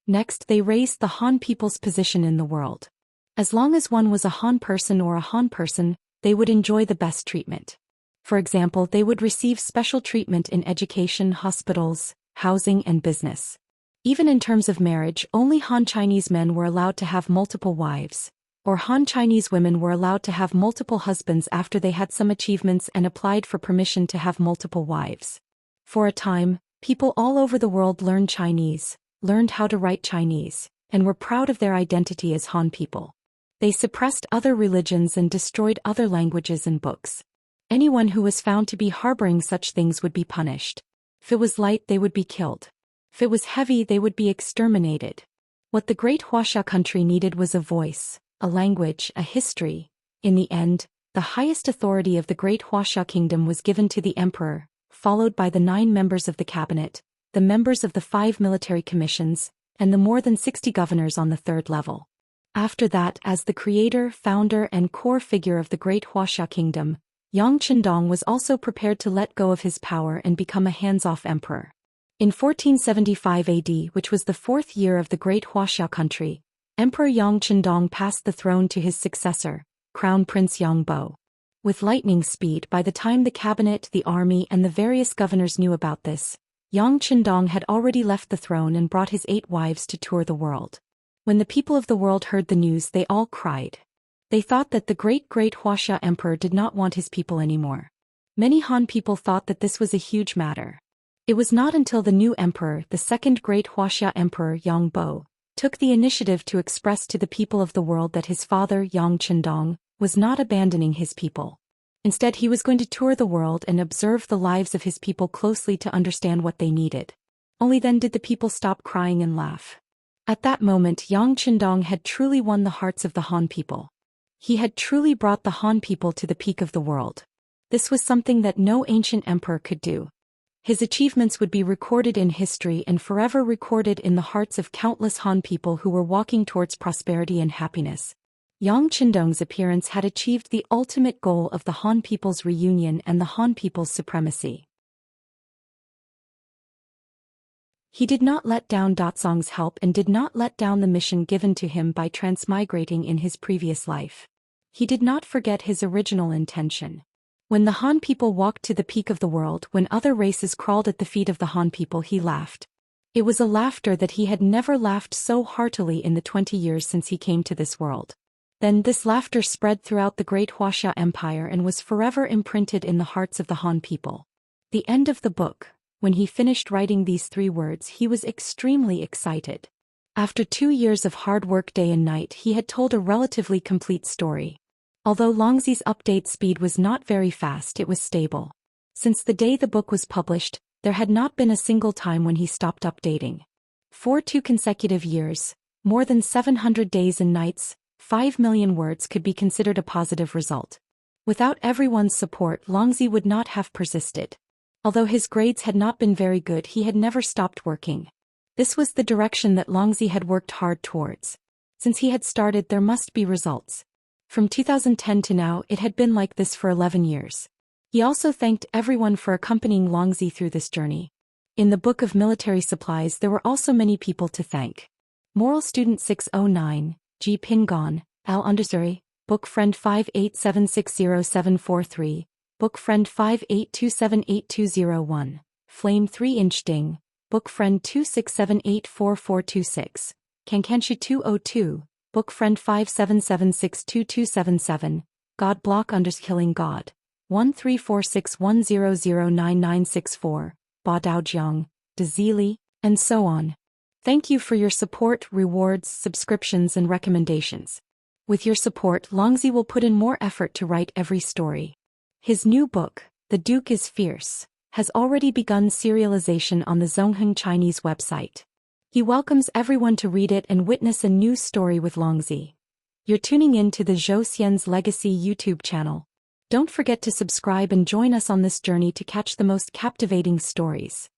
Next, they raised the Han people's position in the world. As long as one was a Han person or a Han person, they would enjoy the best treatment. For example, they would receive special treatment in education, hospitals, housing, and business. Even in terms of marriage, only Han Chinese men were allowed to have multiple wives, or Han Chinese women were allowed to have multiple husbands after they had some achievements and applied for permission to have multiple wives. For a time, people all over the world learned Chinese, learned how to write Chinese, and were proud of their identity as Han people. They suppressed other religions and destroyed other languages and books. Anyone who was found to be harboring such things would be punished. If it was light, they would be killed. If it was heavy, they would be exterminated. What the great Wuxia country needed was a voice, a language, a history. In the end, the highest authority of the great Wuxia kingdom was given to the emperor, followed by the 9 members of the cabinet, the members of the 5 military commissions, and the more than 60 governors on the 3rd level. After that, as the creator, founder, and core figure of the great Wuxia kingdom, Yang Qindong was also prepared to let go of his power and become a hands-off emperor. In 1475 AD, which was the 4th year of the great Wuxia country, Emperor Yang Qindong passed the throne to his successor, Crown Prince Yang Bo. With lightning speed, by the time the cabinet, the army, and the various governors knew about this, Yang Qindong had already left the throne and brought his 8 wives to tour the world. When the people of the world heard the news, they all cried. They thought that the great Wuxia emperor did not want his people anymore. Many Han people thought that this was a huge matter. It was not until the new emperor, the second great Wuxia emperor Yang Bo, took the initiative to express to the people of the world that his father, Yang Qindong, was not abandoning his people. Instead, he was going to tour the world and observe the lives of his people closely to understand what they needed. Only then did the people stop crying and laugh. At that moment, Yang Qindong had truly won the hearts of the Han people. He had truly brought the Han people to the peak of the world. This was something that no ancient emperor could do. His achievements would be recorded in history and forever recorded in the hearts of countless Han people who were walking towards prosperity and happiness. Yang Qindong's appearance had achieved the ultimate goal of the Han people's reunion and the Han people's supremacy. He did not let down Dazong's help and did not let down the mission given to him by transmigrating in his previous life. He did not forget his original intention. When the Han people walked to the peak of the world, when other races crawled at the feet of the Han people, he laughed. It was a laughter that he had never laughed so heartily in the 20 years since he came to this world. Then this laughter spread throughout the great Wuxia Empire and was forever imprinted in the hearts of the Han people. The end of the book. When he finished writing these 3 words, he was extremely excited. After 2 years of hard work day and night, he had told a relatively complete story. Although Longzi's update speed was not very fast, it was stable. Since the day the book was published, there had not been a single time when he stopped updating. For 2 consecutive years, more than 700 days and nights, 5 million words could be considered a positive result. Without everyone's support, Longzi would not have persisted. Although his grades had not been very good, he had never stopped working. This was the direction that Longzi had worked hard towards. Since he had started, there must be results. From 2010 to now, it had been like this for 11 years. He also thanked everyone for accompanying Longzi through this journey. In the Book of Military Supplies, there were also many people to thank. Moral Student 609, G. Pingon, Al Undersuri, Book Friend 587600743, Book Friend 582782001, Flame 3-inch Ding, Book Friend 267844426, Kankanshu 202, Book Friend 57762277, God Block Killing God, 134610099964, Ba Dao Jiang, Dazili, and so on. Thank you for your support, rewards, subscriptions, and recommendations. With your support, Longzi will put in more effort to write every story. His new book, The Duke is Fierce, has already begun serialization on the Zhongheng Chinese website. He welcomes everyone to read it and witness a new story with Longzi. You're tuning in to the Zhou Xian's Legacy YouTube channel. Don't forget to subscribe and join us on this journey to catch the most captivating stories.